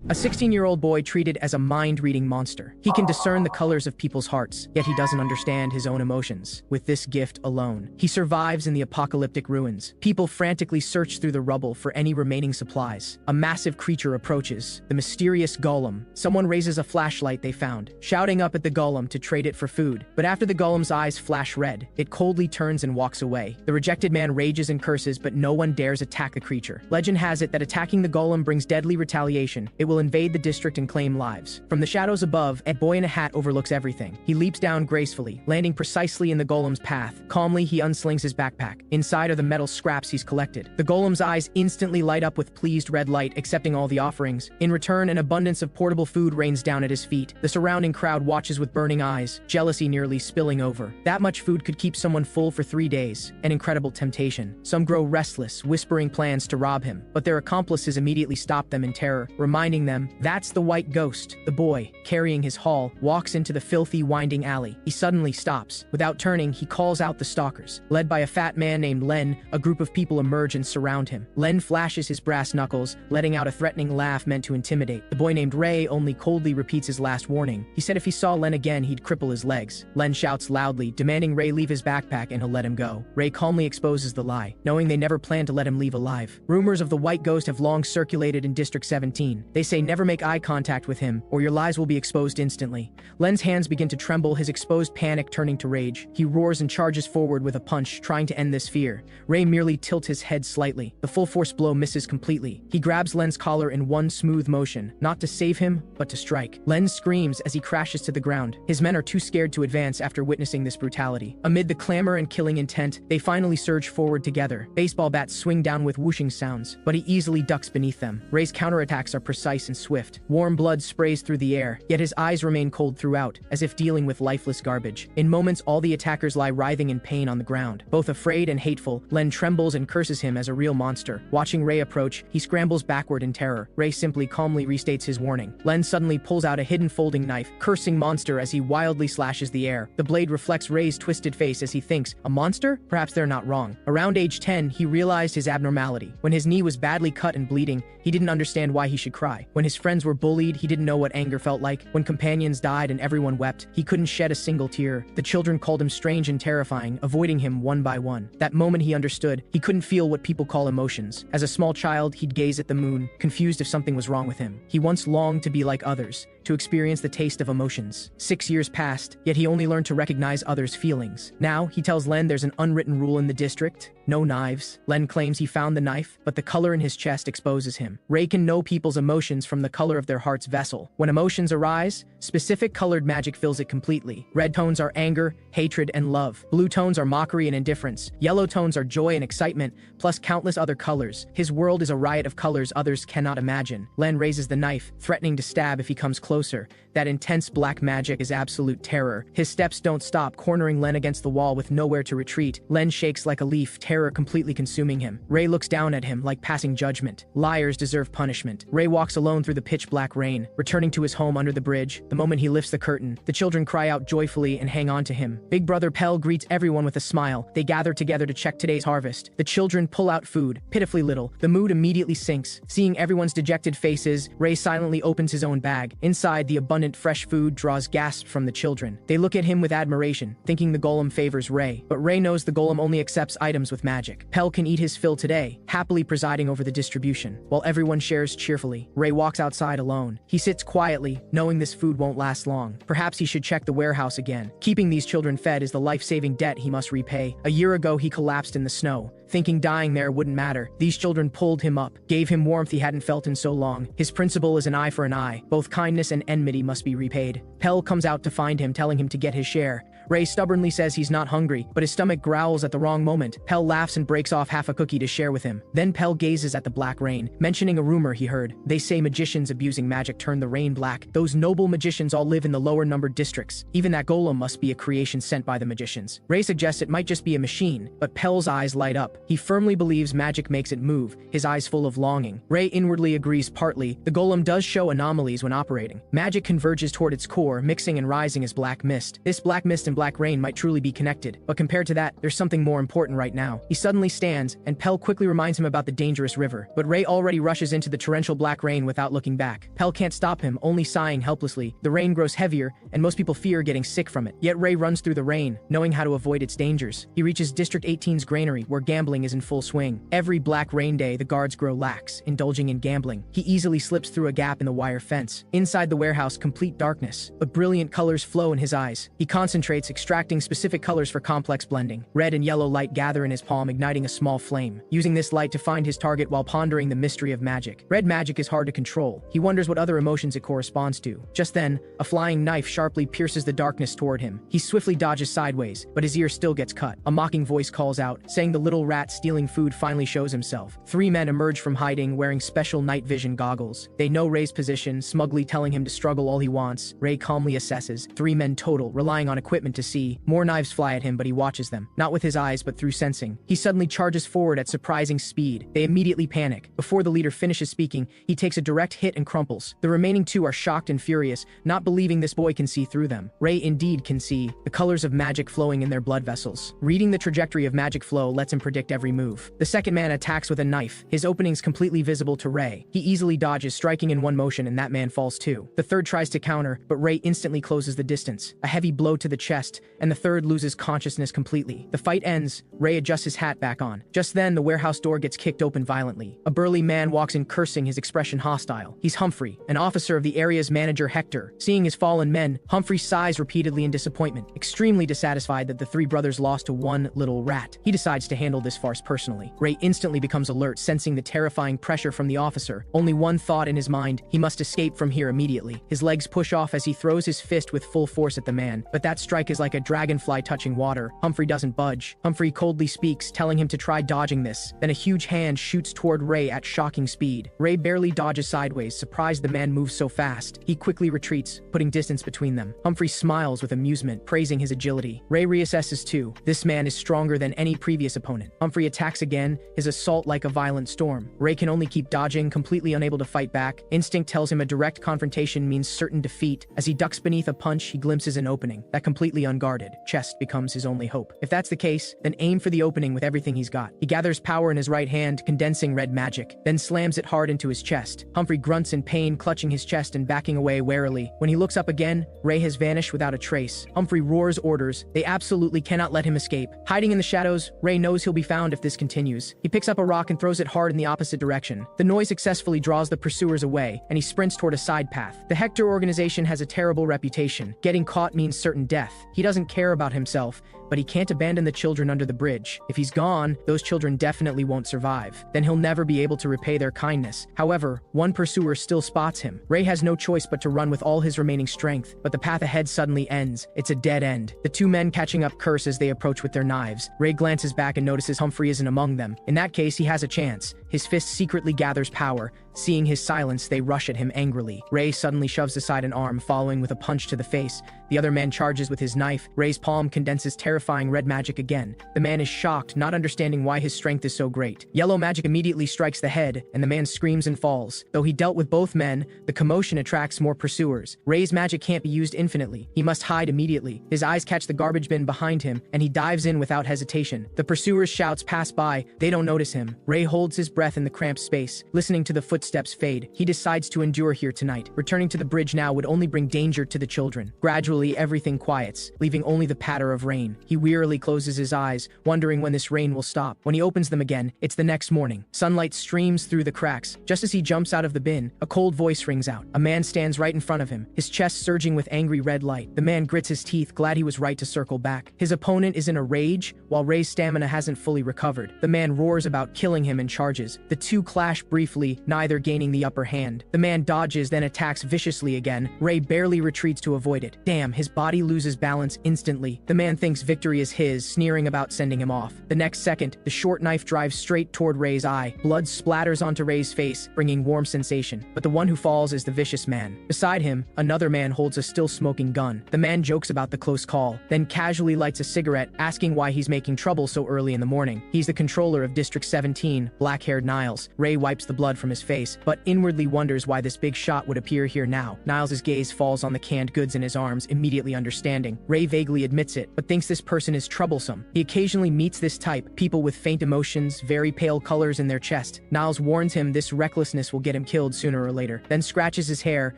A 16-year-old boy treated as a mind-reading monster. He can discern the colors of people's hearts, yet he doesn't understand his own emotions. With this gift alone, he survives in the apocalyptic ruins. People frantically search through the rubble for any remaining supplies. A massive creature approaches, the mysterious golem. Someone raises a flashlight they found, shouting up at the golem to trade it for food. But after the golem's eyes flash red, it coldly turns and walks away. The rejected man rages and curses, but no one dares attack the creature. Legend has it that attacking the golem brings deadly retaliation. It will invade the district and claim lives. From the shadows above, a boy in a hat overlooks everything. He leaps down gracefully, landing precisely in the golem's path. Calmly, he unslings his backpack. Inside are the metal scraps he's collected. The golem's eyes instantly light up with pleased red light, accepting all the offerings. In return, an abundance of portable food rains down at his feet. The surrounding crowd watches with burning eyes, jealousy nearly spilling over. That much food could keep someone full for 3 days. An incredible temptation. Some grow restless, whispering plans to rob him, but their accomplices immediately stop them in terror, reminding them, that's the white ghost. The boy, carrying his haul, walks into the filthy, winding alley. He suddenly stops. Without turning, he calls out the stalkers. Led by a fat man named Len, a group of people emerge and surround him. Len flashes his brass knuckles, letting out a threatening laugh meant to intimidate. The boy named Ray only coldly repeats his last warning. He said if he saw Len again, he'd cripple his legs. Len shouts loudly, demanding Ray leave his backpack and he'll let him go. Ray calmly exposes the lie, knowing they never planned to let him leave alive. Rumors of the white ghost have long circulated in District 17. They say never make eye contact with him, or your lies will be exposed instantly. Len's hands begin to tremble, his exposed panic turning to rage. He roars and charges forward with a punch, trying to end this fear. Ray merely tilts his head slightly. The full force blow misses completely. He grabs Len's collar in one smooth motion, not to save him, but to strike. Len screams as he crashes to the ground. His men are too scared to advance after witnessing this brutality. Amid the clamor and killing intent, they finally surge forward together. Baseball bats swing down with whooshing sounds, but he easily ducks beneath them. Ray's counterattacks are precise and swift. Warm blood sprays through the air, yet his eyes remain cold throughout, as if dealing with lifeless garbage. In moments, all the attackers lie writhing in pain on the ground. Both afraid and hateful, Len trembles and curses him as a real monster. Watching Ray approach, he scrambles backward in terror. Ray simply calmly restates his warning. Len suddenly pulls out a hidden folding knife, cursing monster as he wildly slashes the air. The blade reflects Ray's twisted face as he thinks, a monster? Perhaps they're not wrong. Around age 10, he realized his abnormality. When his knee was badly cut and bleeding, he didn't understand why he should cry. When his friends were bullied, he didn't know what anger felt like. When companions died and everyone wept, he couldn't shed a single tear. The children called him strange and terrifying, avoiding him one by one. That moment he understood, he couldn't feel what people call emotions. As a small child, he'd gaze at the moon, confused if something was wrong with him. He once longed to be like others, to experience the taste of emotions. 6 years passed, yet he only learned to recognize others' feelings. Now, he tells Len there's an unwritten rule in the district: no knives. Len claims he found the knife, but the color in his chest exposes him. Ray can know people's emotions from the color of their heart's vessel. When emotions arise, specific colored magic fills it completely. Red tones are anger, hatred, and love. Blue tones are mockery and indifference. Yellow tones are joy and excitement, plus countless other colors. His world is a riot of colors others cannot imagine. Len raises the knife, threatening to stab if he comes closer. That intense black magic is absolute terror. His steps don't stop, cornering Len against the wall with nowhere to retreat. Len shakes like a leaf, terror completely consuming him. Ray looks down at him like passing judgment. Liars deserve punishment. Ray walks alone through the pitch black rain, returning to his home under the bridge. The moment he lifts the curtain, the children cry out joyfully and hang on to him. Big brother Pell greets everyone with a smile. They gather together to check today's harvest. The children pull out food, pitifully little. The mood immediately sinks. Seeing everyone's dejected faces, Ray silently opens his own bag. Inside, the abundant fresh food draws gasps from the children. They look at him with admiration, thinking the golem favors Ray. But Ray knows the golem only accepts items with magic. Pell can eat his fill today, happily presiding over the distribution. While everyone shares cheerfully, Ray walks outside alone. He sits quietly, knowing this food won't last long. Perhaps he should check the warehouse again. Keeping these children fed is the life-saving debt he must repay. A year ago, he collapsed in the snow, thinking dying there wouldn't matter. These children pulled him up, gave him warmth he hadn't felt in so long. His principle is an eye for an eye. Both kindness and enmity must be repaid. Pell comes out to find him, telling him to get his share. Ray stubbornly says he's not hungry, but his stomach growls at the wrong moment. Pell laughs and breaks off half a cookie to share with him. Then Pell gazes at the black rain, mentioning a rumor he heard. They say magicians abusing magic turn the rain black. Those noble magicians all live in the lower numbered districts. Even that golem must be a creation sent by the magicians. Ray suggests it might just be a machine, but Pell's eyes light up. He firmly believes magic makes it move, his eyes full of longing. Ray inwardly agrees partly. The golem does show anomalies when operating. Magic converges toward its core, mixing and rising as black mist. This black mist black rain might truly be connected, but compared to that, there's something more important right now. He suddenly stands, and Pell quickly reminds him about the dangerous river, but Ray already rushes into the torrential black rain without looking back. Pell can't stop him, only sighing helplessly. The rain grows heavier, and most people fear getting sick from it. Yet Ray runs through the rain, knowing how to avoid its dangers. He reaches District 18's granary, where gambling is in full swing. Every black rain day, the guards grow lax, indulging in gambling. He easily slips through a gap in the wire fence. Inside the warehouse, complete darkness, but brilliant colors flow in his eyes. He concentrates, extracting specific colors for complex blending. Red and yellow light gather in his palm, igniting a small flame, using this light to find his target while pondering the mystery of magic. Red magic is hard to control. He wonders what other emotions it corresponds to. Just then, a flying knife sharply pierces the darkness toward him. He swiftly dodges sideways, but his ear still gets cut. A mocking voice calls out, saying the little rat stealing food finally shows himself. Three men emerge from hiding, wearing special night vision goggles. They know Ray's position, smugly telling him to struggle all he wants. Ray calmly assesses. 3 men total, relying on equipment to see. More knives fly at him, but he watches them, not with his eyes but through sensing. He suddenly charges forward at surprising speed. They immediately panic. Before the leader finishes speaking, he takes a direct hit and crumples. The remaining 2 are shocked and furious, not believing this boy can see through them. Ray indeed can see, the colors of magic flowing in their blood vessels. Reading the trajectory of magic flow lets him predict every move. The second man attacks with a knife, his openings completely visible to Ray. He easily dodges, striking in one motion, and that man falls too. The third tries to counter, but Ray instantly closes the distance. A heavy blow to the chest, and the third loses consciousness completely. The fight ends. Ray adjusts his hat back on. Just then, the warehouse door gets kicked open violently. A burly man walks in, cursing, his expression hostile. He's Humphrey, an officer of the area's manager Hector. Seeing his fallen men, Humphrey sighs repeatedly in disappointment, extremely dissatisfied that the 3 brothers lost to one little rat. He decides to handle this farce personally. Ray instantly becomes alert, sensing the terrifying pressure from the officer. Only one thought in his mind: he must escape from here immediately. His legs push off as he throws his fist with full force at the man, but that strike is like a dragonfly touching water. Humphrey doesn't budge. Humphrey coldly speaks, telling him to try dodging this. Then a huge hand shoots toward Ray at shocking speed. Ray barely dodges sideways, surprised the man moves so fast. He quickly retreats, putting distance between them. Humphrey smiles with amusement, praising his agility. Ray reassesses too. This man is stronger than any previous opponent. Humphrey attacks again, his assault like a violent storm. Ray can only keep dodging, completely unable to fight back. Instinct tells him a direct confrontation means certain defeat. As he ducks beneath a punch, he glimpses an opening. That completely unguarded chest becomes his only hope. If that's the case, then aim for the opening with everything he's got. He gathers power in his right hand, condensing red magic, then slams it hard into his chest. Humphrey grunts in pain, clutching his chest and backing away warily. When he looks up again, Ray has vanished without a trace. Humphrey roars orders. They absolutely cannot let him escape. Hiding in the shadows, Ray knows he'll be found if this continues. He picks up a rock and throws it hard in the opposite direction. The noise successfully draws the pursuers away, and he sprints toward a side path. The Hector organization has a terrible reputation. Getting caught means certain death. He doesn't care about himself, but he can't abandon the children under the bridge. If he's gone, those children definitely won't survive. Then he'll never be able to repay their kindness. However, one pursuer still spots him. Ray has no choice but to run with all his remaining strength, but the path ahead suddenly ends. It's a dead end. The 2 men catching up curse as they approach with their knives. Ray glances back and notices Humphrey isn't among them. In that case, he has a chance. His fist secretly gathers power. Seeing his silence, they rush at him angrily. Ray suddenly shoves aside an arm, following with a punch to the face. The other man charges with his knife. Ray's palm condenses terrifying red magic again. The man is shocked, not understanding why his strength is so great. Yellow magic immediately strikes the head, and the man screams and falls. Though he dealt with both men, the commotion attracts more pursuers. Ray's magic can't be used infinitely. He must hide immediately. His eyes catch the garbage bin behind him, and he dives in without hesitation. The pursuers' shouts pass by. They don't notice him. Ray holds his breath in the cramped space, listening to the footsteps fade. He decides to endure here tonight. Returning to the bridge now would only bring danger to the children. Gradually, everything quiets, leaving only the patter of rain. He wearily closes his eyes, wondering when this rain will stop. When he opens them again, it's the next morning. Sunlight streams through the cracks. Just as he jumps out of the bin, a cold voice rings out. A man stands right in front of him, his chest surging with angry red light. The man grits his teeth, glad he was right to circle back. His opponent is in a rage, while Ray's stamina hasn't fully recovered. The man roars about killing him and charges. The 2 clash briefly, neither gaining the upper hand. The man dodges, then attacks viciously again. Ray barely retreats to avoid it. Damn, his body loses balance instantly. The man thinks victory victory is his, sneering about sending him off. The next second, the short knife drives straight toward Ray's eye. Blood splatters onto Ray's face, bringing warm sensation. But the one who falls is the vicious man. Beside him, another man holds a still smoking gun. The man jokes about the close call, then casually lights a cigarette, asking why he's making trouble so early in the morning. He's the controller of District 17, black-haired Niles. Ray wipes the blood from his face, but inwardly wonders why this big shot would appear here now. Niles's gaze falls on the canned goods in his arms, immediately understanding. Ray vaguely admits it, but thinks this person is troublesome. He occasionally meets this type, people with faint emotions, very pale colors in their chest. Niles warns him this recklessness will get him killed sooner or later, then scratches his hair,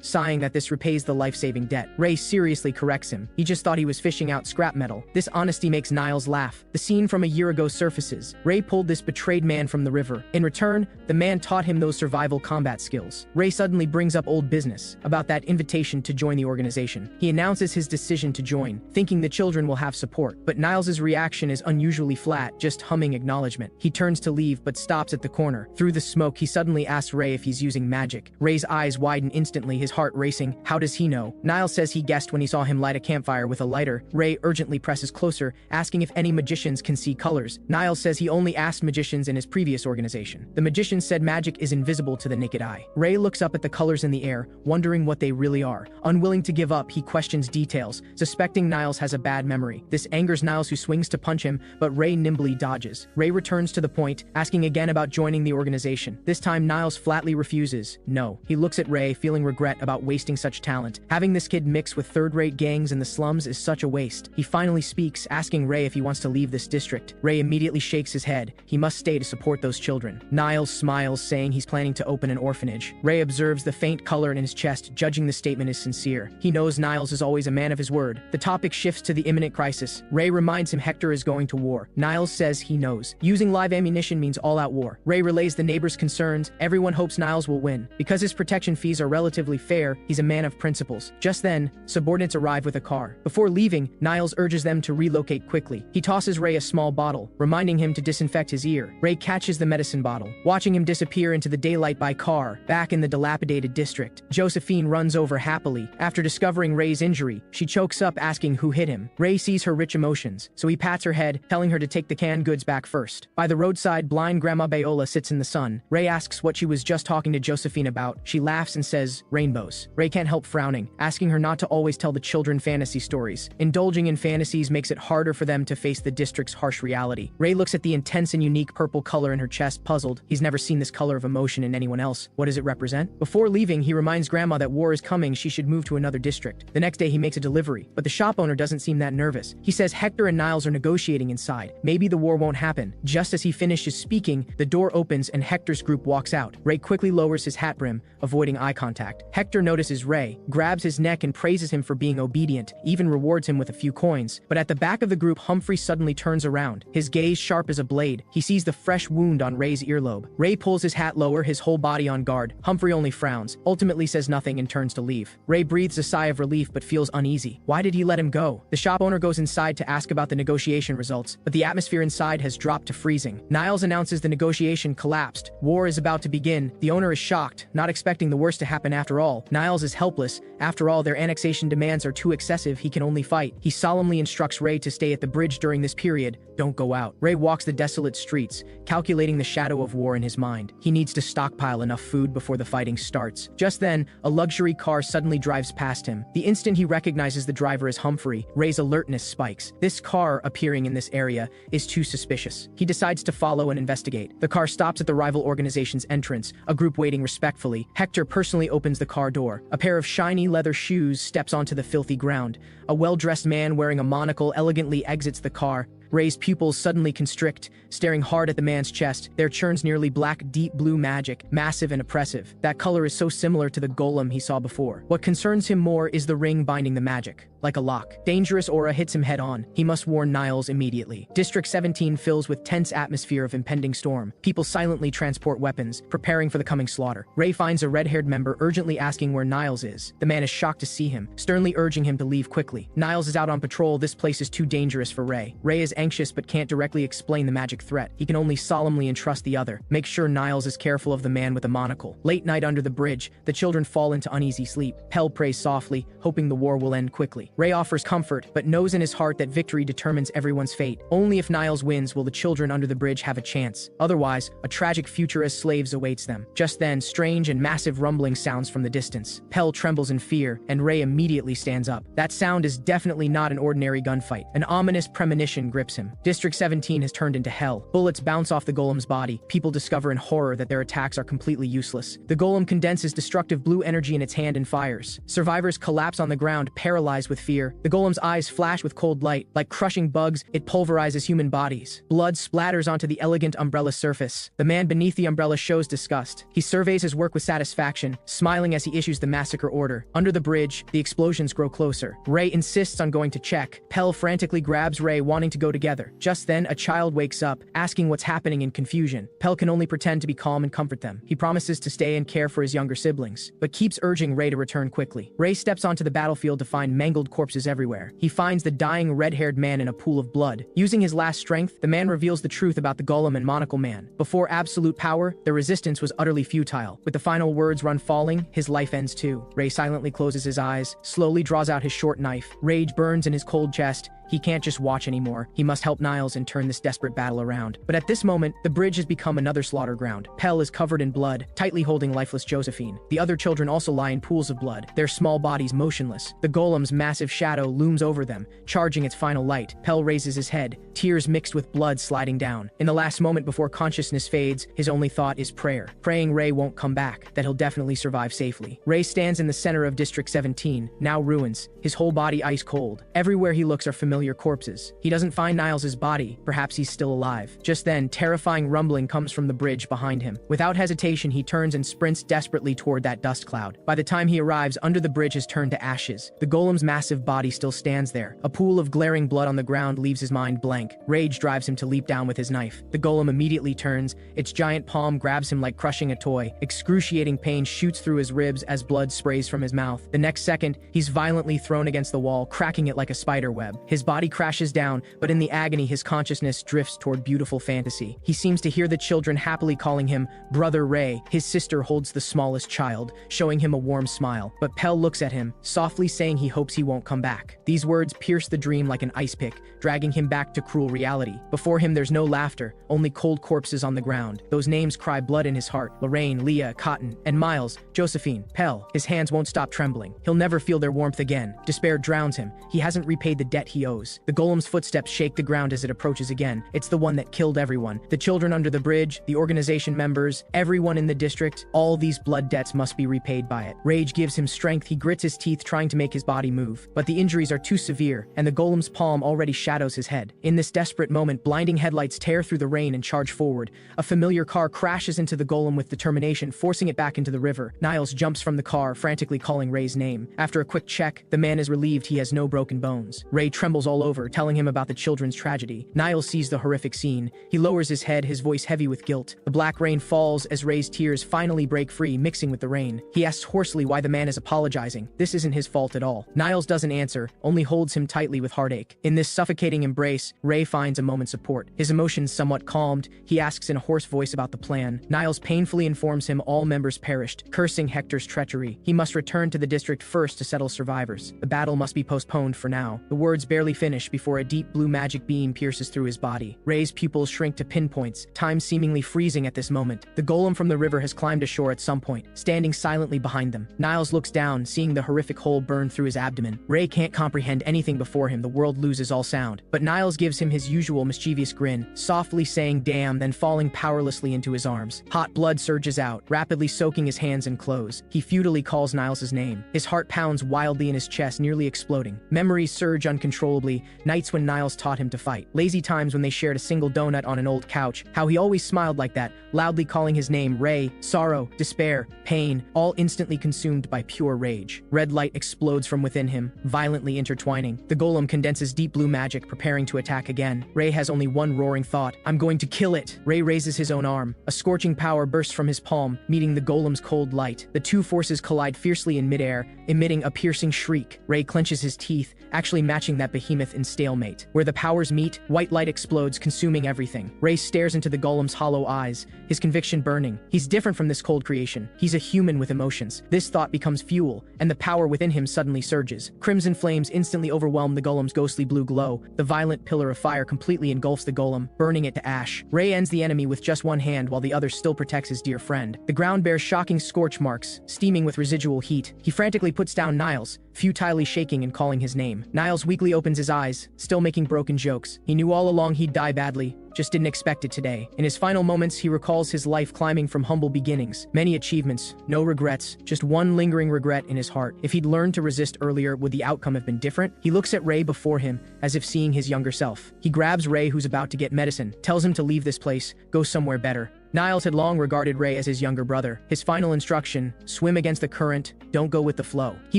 sighing that this repays the life-saving debt. Ray seriously corrects him. He just thought he was fishing out scrap metal. This honesty makes Niles laugh. The scene from a year ago surfaces. Ray pulled this betrayed man from the river. In return, the man taught him those survival combat skills. Ray suddenly brings up old business, about that invitation to join the organization. He announces his decision to join, thinking the children will have support. But Niles's reaction is unusually flat, just humming acknowledgement. He turns to leave but stops at the corner. Through the smoke, he suddenly asks Ray if he's using magic. Ray's eyes widen instantly, his heart racing. How does he know? Niles says he guessed when he saw him light a campfire with a lighter. Ray urgently presses closer, asking if any magicians can see colors. Niles says he only asked magicians in his previous organization. The magician said magic is invisible to the naked eye. Ray looks up at the colors in the air, wondering what they really are. Unwilling to give up, he questions details, suspecting Niles has a bad memory. This angers Niles, who swings to punch him, but Ray nimbly dodges. Ray returns to the point, asking again about joining the organization. This time, Niles flatly refuses. No. He looks at Ray, feeling regret about wasting such talent. Having this kid mix with third-rate gangs in the slums is such a waste. He finally speaks, asking Ray if he wants to leave this district. Ray immediately shakes his head. He must stay to support those children. Niles smiles, saying he's planning to open an orphanage. Ray observes the faint color in his chest, judging the statement is sincere. He knows Niles is always a man of his word. The topic shifts to the imminent crisis. Ray reminds him Hector is going to war. Niles says he knows. Using live ammunition means all-out war. Ray relays the neighbors' concerns. Everyone hopes Niles will win. Because his protection fees are relatively fair, he's a man of principles. Just then, subordinates arrive with a car. Before leaving, Niles urges them to relocate quickly. He tosses Ray a small bottle, reminding him to disinfect his ear. Ray catches the medicine bottle, watching him disappear into the daylight by car. Back in the dilapidated district, Josephine runs over happily. After discovering Ray's injury, she chokes up, asking who hit him. Ray sees her rich emotions, so he pats her head, telling her to take the canned goods back first. By the roadside, blind Grandma Bayola sits in the sun. Ray asks what she was just talking to Josephine about. She laughs and says, rainbows. Ray can't help frowning, asking her not to always tell the children fantasy stories. Indulging in fantasies makes it harder for them to face the district's harsh reality. Ray looks at the intense and unique purple color in her chest, puzzled. He's never seen this color of emotion in anyone else. What does it represent? Before leaving, he reminds Grandma that war is coming, she should move to another district. The next day, he makes a delivery, but the shop owner doesn't seem that nervous. He says Hector and Niles are negotiating inside. Maybe the war won't happen. Just as he finishes speaking, the door opens and Hector's group walks out. Ray quickly lowers his hat brim, avoiding eye contact. Hector notices Ray, grabs his neck and praises him for being obedient, even rewards him with a few coins. But at the back of the group, Humphrey suddenly turns around, his gaze sharp as a blade. He sees the fresh wound on Ray's earlobe. Ray pulls his hat lower, his whole body on guard. Humphrey only frowns, ultimately says nothing and turns to leave. Ray breathes a sigh of relief but feels uneasy. Why did he let him go? The shop owner goes inside to ask about the negotiation results, but the atmosphere inside has dropped to freezing. Niles announces the negotiation collapsed. War is about to begin. The owner is shocked, not expecting the worst to happen after all. Niles is helpless. After all, their annexation demands are too excessive. He can only fight. He solemnly instructs Ray to stay at the bridge during this period. Don't go out. Ray walks the desolate streets, calculating the shadow of war in his mind. He needs to stockpile enough food before the fighting starts. Just then, a luxury car suddenly drives past him. The instant he recognizes the driver as Humphrey, Ray's alertness spikes. This car appearing in this area is too suspicious. He decides to follow and investigate. The car stops at the rival organization's entrance, a group waiting respectfully. Hector personally opens the car door. A pair of shiny leather shoes steps onto the filthy ground. A well-dressed man wearing a monocle elegantly exits the car. Ray's pupils suddenly constrict, staring hard at the man's chest. Their churns nearly black, deep blue magic, massive and oppressive. That color is so similar to the golem he saw before. What concerns him more is the ring binding the magic. Like a lock. Dangerous aura hits him head-on. He must warn Niles immediately. District 17 fills with tense atmosphere of impending storm. People silently transport weapons, preparing for the coming slaughter. Ray finds a red-haired member urgently asking where Niles is. The man is shocked to see him, sternly urging him to leave quickly. Niles is out on patrol. This place is too dangerous for Ray. Ray is anxious but can't directly explain the magic threat. He can only solemnly entrust the other. Make sure Niles is careful of the man with the monocle. Late night under the bridge, the children fall into uneasy sleep. Pell prays softly, hoping the war will end quickly. quickly. Ray offers comfort, but knows in his heart that victory determines everyone's fate. Only if Niles wins will the children under the bridge have a chance. Otherwise, a tragic future as slaves awaits them. Just then, strange and massive rumbling sounds from the distance. Pell trembles in fear, and Ray immediately stands up. That sound is definitely not an ordinary gunfight. An ominous premonition grips him. District 17 has turned into hell. Bullets bounce off the golem's body. People discover in horror that their attacks are completely useless. The golem condenses destructive blue energy in its hand and fires. Survivors collapse on the ground, paralyzed with fear. The golem's eyes flash with cold light. Like crushing bugs, it pulverizes human bodies. Blood splatters onto the elegant umbrella surface. The man beneath the umbrella shows disgust. He surveys his work with satisfaction, smiling as he issues the massacre order. Under the bridge, the explosions grow closer. Ray insists on going to check. Pell frantically grabs Ray, wanting to go together. Just then, a child wakes up, asking what's happening in confusion. Pell can only pretend to be calm and comfort them. He promises to stay and care for his younger siblings, but keeps urging Ray to return quickly. Ray steps onto the battlefield to find mangled corpses everywhere. He finds the dying red-haired man in a pool of blood. Using his last strength, the man reveals the truth about the golem and monocle man. Before absolute power, the resistance was utterly futile. With the final words run falling, his life ends too. Ray silently closes his eyes, slowly draws out his short knife. Rage burns in his cold chest. He can't just watch anymore. He must help Niles and turn this desperate battle around. But at this moment, the bridge has become another slaughter ground. Pell is covered in blood, tightly holding lifeless Josephine. The other children also lie in pools of blood, their small bodies motionless. The golem's massive shadow looms over them, charging its final light. Pell raises his head, tears mixed with blood sliding down. In the last moment before consciousness fades, his only thought is prayer. Praying Ray won't come back, that he'll definitely survive safely. Ray stands in the center of District 17, now ruins, his whole body ice cold. Everywhere he looks are familiar corpses. He doesn't find Niles's body. Perhaps he's still alive. Just then, terrifying rumbling comes from the bridge behind him. Without hesitation, he turns and sprints desperately toward that dust cloud. By the time he arrives, under the bridge has turned to ashes. The golem's massive body still stands there. A pool of glaring blood on the ground leaves his mind blank. Rage drives him to leap down with his knife. The golem immediately turns. Its giant palm grabs him like crushing a toy. Excruciating pain shoots through his ribs as blood sprays from his mouth. The next second, he's violently thrown against the wall, cracking it like a spider web. His body crashes down, but in the agony, his consciousness drifts toward beautiful fantasy. He seems to hear the children happily calling him Brother Ray. His sister holds the smallest child, showing him a warm smile. But Pell looks at him, softly saying he hopes he won't come back. These words pierce the dream like an ice pick, dragging him back to cruel reality. Before him, there's no laughter, only cold corpses on the ground. Those names cry blood in his heart: Lorraine, Leah, Cotton, and Miles, Josephine, Pell. His hands won't stop trembling. He'll never feel their warmth again. Despair drowns him. He hasn't repaid the debt he owes. The golem's footsteps shake the ground as it approaches again. It's the one that killed everyone. The children under the bridge, the organization members, everyone in the district. All these blood debts must be repaid by it. Rage gives him strength. He grits his teeth, trying to make his body move. But the injuries are too severe, and the golem's palm already shadows his head. In this desperate moment, blinding headlights tear through the rain and charge forward. A familiar car crashes into the golem with determination, forcing it back into the river. Niles jumps from the car, frantically calling Ray's name. After a quick check, the man is relieved he has no broken bones. Ray trembles all over, telling him about the children's tragedy. Niles sees the horrific scene. He lowers his head, his voice heavy with guilt. The black rain falls as Ray's tears finally break free, mixing with the rain. He asks hoarsely why the man is apologizing. This isn't his fault at all. Niles doesn't answer, only holds him tightly with heartache. In this suffocating embrace, Ray finds a moment's support. His emotions somewhat calmed, he asks in a hoarse voice about the plan. Niles painfully informs him all members perished, cursing Hector's treachery. He must return to the district first to settle survivors. The battle must be postponed for now. The words barely finish before a deep blue magic beam pierces through his body. Ray's pupils shrink to pinpoints, time seemingly freezing at this moment. The golem from the river has climbed ashore at some point, standing silently behind them. Niles looks down, seeing the horrific hole burn through his abdomen. Ray can't comprehend anything before him. The world loses all sound. But Niles gives him his usual mischievous grin, softly saying damn, then falling powerlessly into his arms. Hot blood surges out, rapidly soaking his hands and clothes. He futilely calls Niles's name. His heart pounds wildly in his chest, nearly exploding. Memories surge uncontrollably, nights when Niles taught him to fight. Lazy times when they shared a single donut on an old couch. How he always smiled like that, loudly calling his name. Ray, sorrow, despair, pain, all instantly consumed by pure rage. Red light explodes from within him, violently intertwining. The golem condenses deep blue magic, preparing to attack again. Ray has only one roaring thought: I'm going to kill it. Ray raises his own arm. A scorching power bursts from his palm, meeting the golem's cold light. The two forces collide fiercely in midair, emitting a piercing shriek. Ray clenches his teeth, actually matching that behemoth behemoth in stalemate. Where the powers meet, white light explodes, consuming everything. Ray stares into the golem's hollow eyes, his conviction burning. He's different from this cold creation. He's a human with emotions. This thought becomes fuel, and the power within him suddenly surges. Crimson flames instantly overwhelm the golem's ghostly blue glow. The violent pillar of fire completely engulfs the golem, burning it to ash. Ray ends the enemy with just one hand while the other still protects his dear friend. The ground bears shocking scorch marks, steaming with residual heat. He frantically puts down Niles, futilely shaking and calling his name. Niles weakly opens his eyes, still making broken jokes. He knew all along he'd die badly, just didn't expect it today. In his final moments, he recalls his life climbing from humble beginnings. Many achievements, no regrets, just one lingering regret in his heart. If he'd learned to resist earlier, would the outcome have been different? He looks at Ray before him, as if seeing his younger self. He grabs Ray, who's about to get medicine, tells him to leave this place, go somewhere better. Niles had long regarded Ray as his younger brother. His final instruction, swim against the current, don't go with the flow. He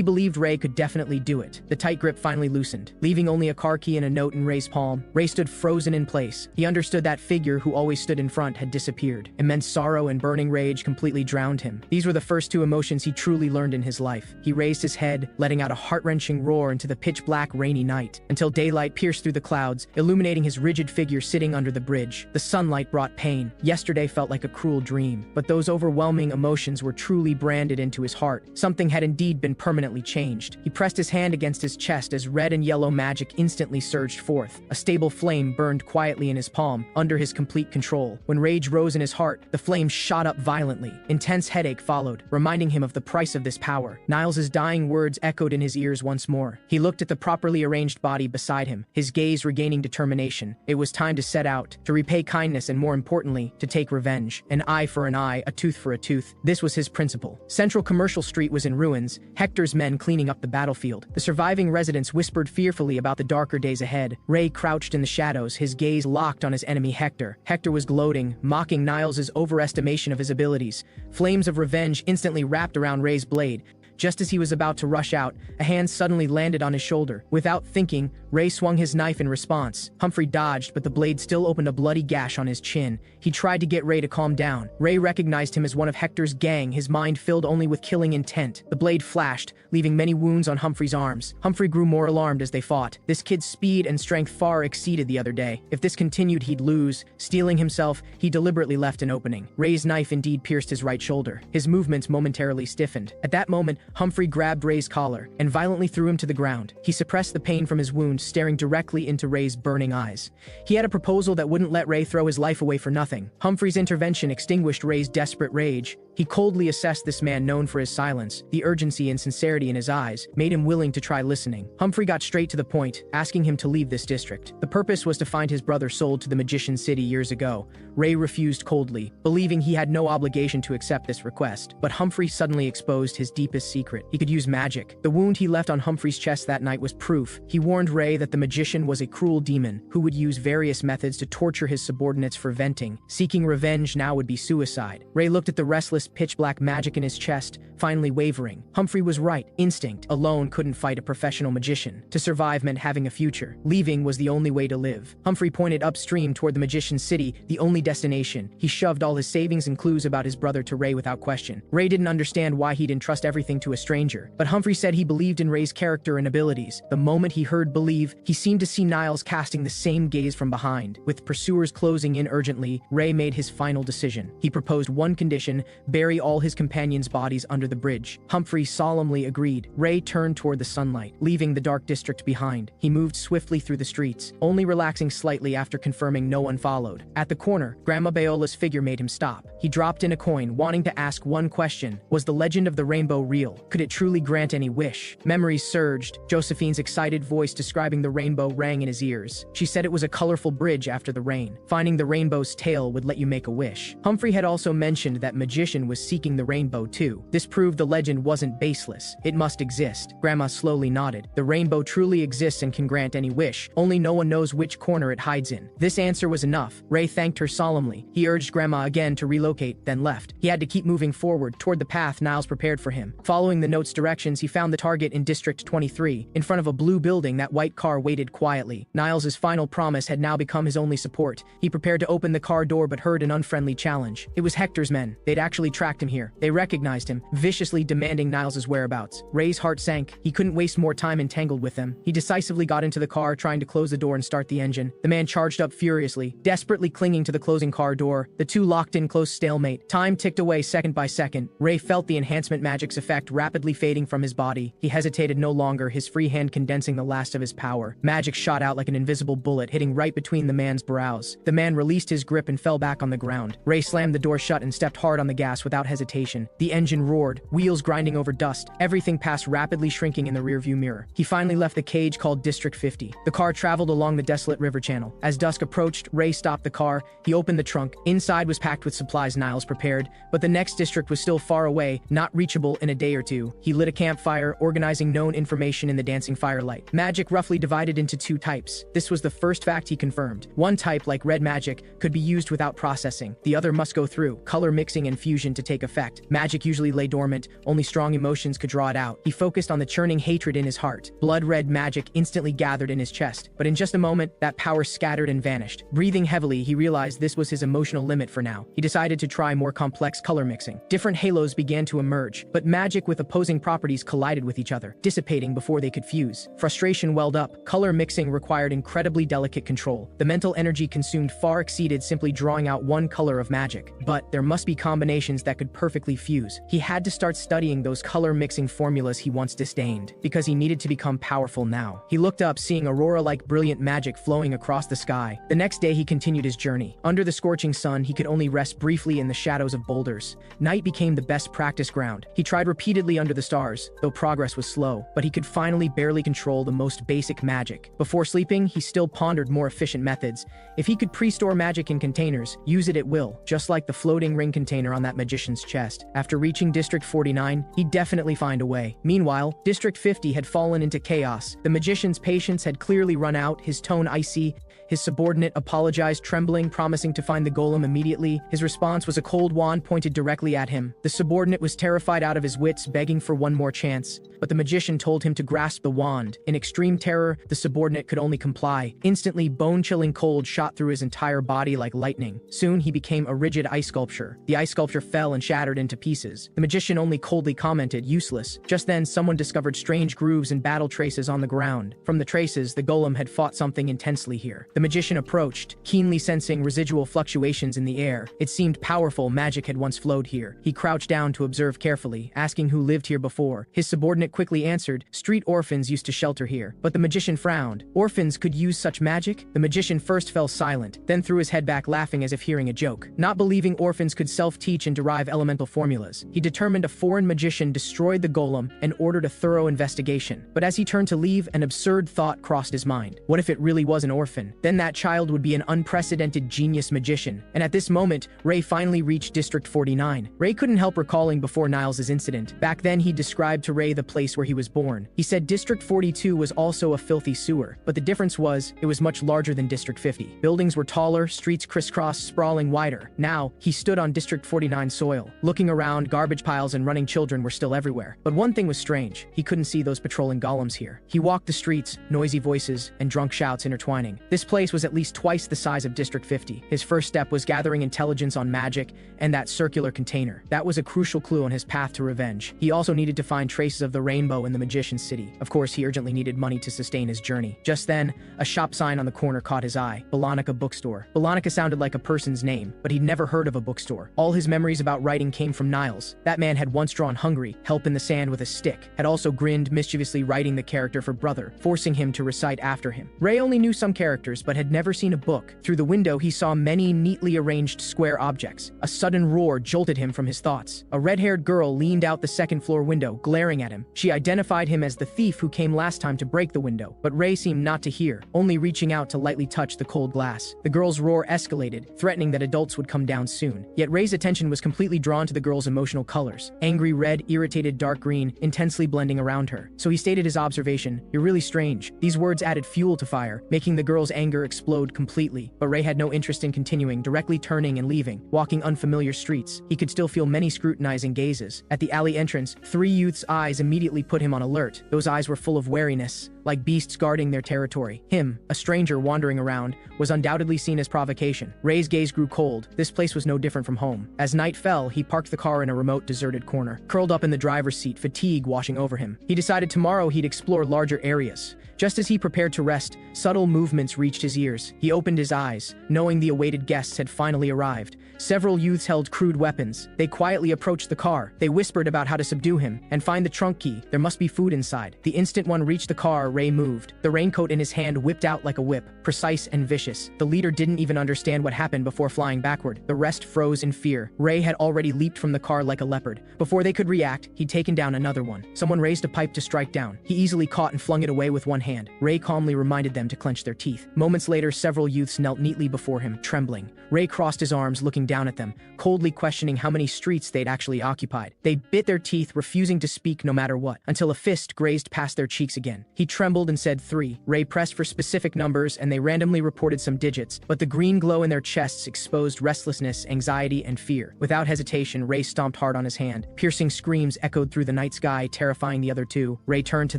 believed Ray could definitely do it. The tight grip finally loosened, leaving only a car key and a note in Ray's palm. Ray stood frozen in place. He understood that figure who always stood in front had disappeared. Immense sorrow and burning rage completely drowned him. These were the first two emotions he truly learned in his life. He raised his head, letting out a heart-wrenching roar into the pitch-black rainy night, until daylight pierced through the clouds, illuminating his rigid figure sitting under the bridge. The sunlight brought pain. Yesterday felt like a cruel dream, but those overwhelming emotions were truly branded into his heart. Something had indeed been permanently changed. He pressed his hand against his chest as red and yellow magic instantly surged forth. A stable flame burned quietly in his palm, under his complete control. When rage rose in his heart, the flame shot up violently. Intense headache followed, reminding him of the price of this power. Niles's dying words echoed in his ears once more. He looked at the properly arranged body beside him, his gaze regaining determination. It was time to set out, to repay kindness and, more importantly, to take revenge. An eye for an eye, a tooth for a tooth. This was his principle. Central Commercial Street was in ruins, Hector's men cleaning up the battlefield. The surviving residents whispered fearfully about the darker days ahead. Ray crouched in the shadows, his gaze locked on his enemy Hector. Hector was gloating, mocking Niles's overestimation of his abilities. Flames of revenge instantly wrapped around Ray's blade. Just as he was about to rush out, a hand suddenly landed on his shoulder. Without thinking, Ray swung his knife in response. Humphrey dodged, but the blade still opened a bloody gash on his chin. He tried to get Ray to calm down. Ray recognized him as one of Hector's gang, his mind filled only with killing intent. The blade flashed, leaving many wounds on Humphrey's arms. Humphrey grew more alarmed as they fought. This kid's speed and strength far exceeded the other day. If this continued, he'd lose. Steeling himself, he deliberately left an opening. Ray's knife indeed pierced his right shoulder. His movements momentarily stiffened. At that moment, Humphrey grabbed Ray's collar and violently threw him to the ground. He suppressed the pain from his wound, staring directly into Ray's burning eyes. He had a proposal that wouldn't let Ray throw his life away for nothing. Humphrey's intervention extinguished Ray's desperate rage. He coldly assessed this man known for his silence. The urgency and sincerity in his eyes made him willing to try listening. Humphrey got straight to the point, asking him to leave this district. The purpose was to find his brother sold to the Magician City years ago. Ray refused coldly, believing he had no obligation to accept this request. But Humphrey suddenly exposed his deepest secret. He could use magic. The wound he left on Humphrey's chest that night was proof. He warned Ray that the magician was a cruel demon who would use various methods to torture his subordinates for venting. Seeking revenge now would be suicide. Ray looked at the restless pitch-black magic in his chest, finally wavering. Humphrey was right. Instinct alone couldn't fight a professional magician. To survive meant having a future. Leaving was the only way to live. Humphrey pointed upstream toward the Magician's City, the only destination. He shoved all his savings and clues about his brother to Ray without question. Ray didn't understand why he'd entrust everything to a stranger, but Humphrey said he believed in Ray's character and abilities. The moment he heard believe, he seemed to see Niles casting the same gaze from behind. With pursuers closing in urgently, Ray made his final decision. He proposed one condition: bury all his companions' bodies under the bridge. Humphrey solemnly agreed. Ray turned toward the sunlight, leaving the dark district behind. He moved swiftly through the streets, only relaxing slightly after confirming no one followed. At the corner, Grandma Beola's figure made him stop. He dropped in a coin, wanting to ask one question: was the legend of the rainbow real? Could it truly grant any wish? Memories surged. Josephine's excited voice describing the rainbow rang in his ears. She said it was a colorful bridge after the rain. Finding the rainbow's tail would let you make a wish. Humphrey had also mentioned that magician was seeking the rainbow too. This proved the legend wasn't baseless. It must exist. Grandma slowly nodded. The rainbow truly exists and can grant any wish. Only no one knows which corner it hides in. This answer was enough. Ray thanked her solemnly. He urged Grandma again to relocate, then left. He had to keep moving forward toward the path Niles prepared for him. Following the note's directions, he found the target in District 23. In front of a blue building, that white car waited quietly. Niles's final promise had now become his only support. He prepared to open the car door but heard an unfriendly challenge. It was Hector's men. They'd actually tracked him here. They recognized him. viciously demanding Niles' whereabouts. Ray's heart sank. He couldn't waste more time entangled with them. He decisively got into the car, trying to close the door and start the engine. The man charged up furiously, desperately clinging to the closing car door. The two locked in close stalemate. Time ticked away second by second. Ray felt the enhancement magic's effect rapidly fading from his body. He hesitated no longer, his free hand condensing the last of his power. Magic shot out like an invisible bullet, hitting right between the man's brows. The man released his grip and fell back on the ground. Ray slammed the door shut and stepped hard on the gas without hesitation. The engine roared, wheels grinding over dust. Everything passed rapidly shrinking in the rearview mirror. He finally left the cage called District 50. The car traveled along the desolate river channel. As dusk approached, Ray stopped the car. He opened the trunk. Inside was packed with supplies Niles prepared, but the next district was still far away, not reachable in a day or two. He lit a campfire, organizing known information in the dancing firelight. Magic roughly divided into two types. This was the first fact he confirmed. One type, like red magic, could be used without processing. The other must go through color mixing and fusion to take effect. Magic usually lay dormant, only strong emotions could draw it out. He focused on the churning hatred in his heart. Blood-red magic instantly gathered in his chest, but in just a moment, that power scattered and vanished. Breathing heavily, he realized this was his emotional limit for now. He decided to try more complex color mixing. Different halos began to emerge, but magic with opposing properties collided with each other, dissipating before they could fuse. Frustration welled up. Color mixing required incredibly delicate control. The mental energy consumed far exceeded simply drawing out one color of magic. But there must be combinations that could perfectly fuse. He had to start studying those color mixing formulas he once disdained, because he needed to become powerful now. He looked up, seeing aurora-like brilliant magic flowing across the sky. The next day he continued his journey. Under the scorching sun, he could only rest briefly in the shadows of boulders. Night became the best practice ground. He tried repeatedly under the stars, though progress was slow, but he could finally barely control the most basic magic. Before sleeping, he still pondered more efficient methods. If he could pre-store magic in containers, use it at will, just like the floating ring container on that magician's chest. After reaching District 49, he'd definitely find a way. Meanwhile, District 50 had fallen into chaos. The magician's patience had clearly run out, his tone icy. His subordinate apologized, trembling, promising to find the golem immediately. His response was a cold wand pointed directly at him. The subordinate was terrified out of his wits, begging for one more chance. But the magician told him to grasp the wand. In extreme terror, the subordinate could only comply. Instantly, bone-chilling cold shot through his entire body like lightning. Soon, he became a rigid ice sculpture. The ice sculpture fell and shattered into pieces. The magician only coldly commented, "Useless." Just then, someone discovered strange grooves and battle traces on the ground. From the traces, the golem had fought something intensely here. The magician approached, keenly sensing residual fluctuations in the air. It seemed powerful magic had once flowed here. He crouched down to observe carefully, asking who lived here before. His subordinate quickly answered, "Street orphans used to shelter here." But the magician frowned. Orphans could use such magic? The magician first fell silent, then threw his head back, laughing as if hearing a joke. Not believing orphans could self-teach and derive elemental formulas, he determined a foreign magician destroyed the golem and ordered a thorough investigation. But as he turned to leave, an absurd thought crossed his mind. What if it really was an orphan? Then that child would be an unprecedented genius magician. And at this moment, Ray finally reached District 49. Ray couldn't help recalling before Niles' incident. Back then, he described to Ray the place where he was born. He said District 42 was also a filthy sewer, but the difference was, it was much larger than District 50. Buildings were taller, streets crisscrossed, sprawling wider. Now, he stood on District 49 soil. Looking around, garbage piles and running children were still everywhere. But one thing was strange. He couldn't see those patrolling golems here. He walked the streets, noisy voices and drunk shouts intertwining. This place was at least twice the size of District 50. His first step was gathering intelligence on magic and that circular container. That was a crucial clue on his path to revenge. He also needed to find traces of the rainbow in the magician's city. Of course, he urgently needed money to sustain his journey. Just then, a shop sign on the corner caught his eye. Balanica Bookstore. Balanica sounded like a person's name, but he'd never heard of a bookstore. All his memories about writing came from Niles. That man had once drawn hungry, help in the sand with a stick, had also grinned mischievously, writing the character for brother, forcing him to recite after him. Ray only knew some characters, but had never seen a book. Through the window, he saw many neatly arranged square objects. A sudden roar jolted him from his thoughts. A red-haired girl leaned out the second-floor window, glaring at him. She identified him as the thief who came last time to break the window, but Ray seemed not to hear, only reaching out to lightly touch the cold glass. The girl's roar escalated, threatening that adults would come down soon. Yet Ray's attention was completely drawn to the girl's emotional colors. Angry red, irritated dark green, intensely blending around her. So he stated his observation, "You're really strange." These words added fuel to fire, making the girl's anger explode completely. But Ray had no interest in continuing, directly turning and leaving. Walking unfamiliar streets, he could still feel many scrutinizing gazes. At the alley entrance, three youths' eyes immediately put him on alert. Those eyes were full of wariness, like beasts guarding their territory. Him, a stranger wandering around, was undoubtedly seen as provocation. Ray's gaze grew cold. This place was no different from home. As night fell, he parked the car in a remote, deserted corner, curled up in the driver's seat, fatigue washing over him. He decided tomorrow he'd explore larger areas. Just as he prepared to rest, subtle movements reached his ears. He opened his eyes, knowing the awaited guests had finally arrived. Several youths held crude weapons. They quietly approached the car. They whispered about how to subdue him and find the trunk key. There must be food inside. The instant one reached the car, Ray moved. The raincoat in his hand whipped out like a whip, precise and vicious. The leader didn't even understand what happened before flying backward. The rest froze in fear. Ray had already leaped from the car like a leopard. Before they could react, he'd taken down another one. Someone raised a pipe to strike down. He easily caught and flung it away with one hand. Ray calmly reminded them to clench their teeth. Moments later, several youths knelt neatly before him, trembling. Ray crossed his arms, looking down at them, coldly questioning how many streets they'd actually occupied. They bit their teeth, refusing to speak no matter what, until a fist grazed past their cheeks again. He trembled and said 3. Ray pressed for specific numbers, and they randomly reported some digits, but the green glow in their chests exposed restlessness, anxiety, and fear. Without hesitation, Ray stomped hard on his hand. Piercing screams echoed through the night sky, terrifying the other two. Ray turned to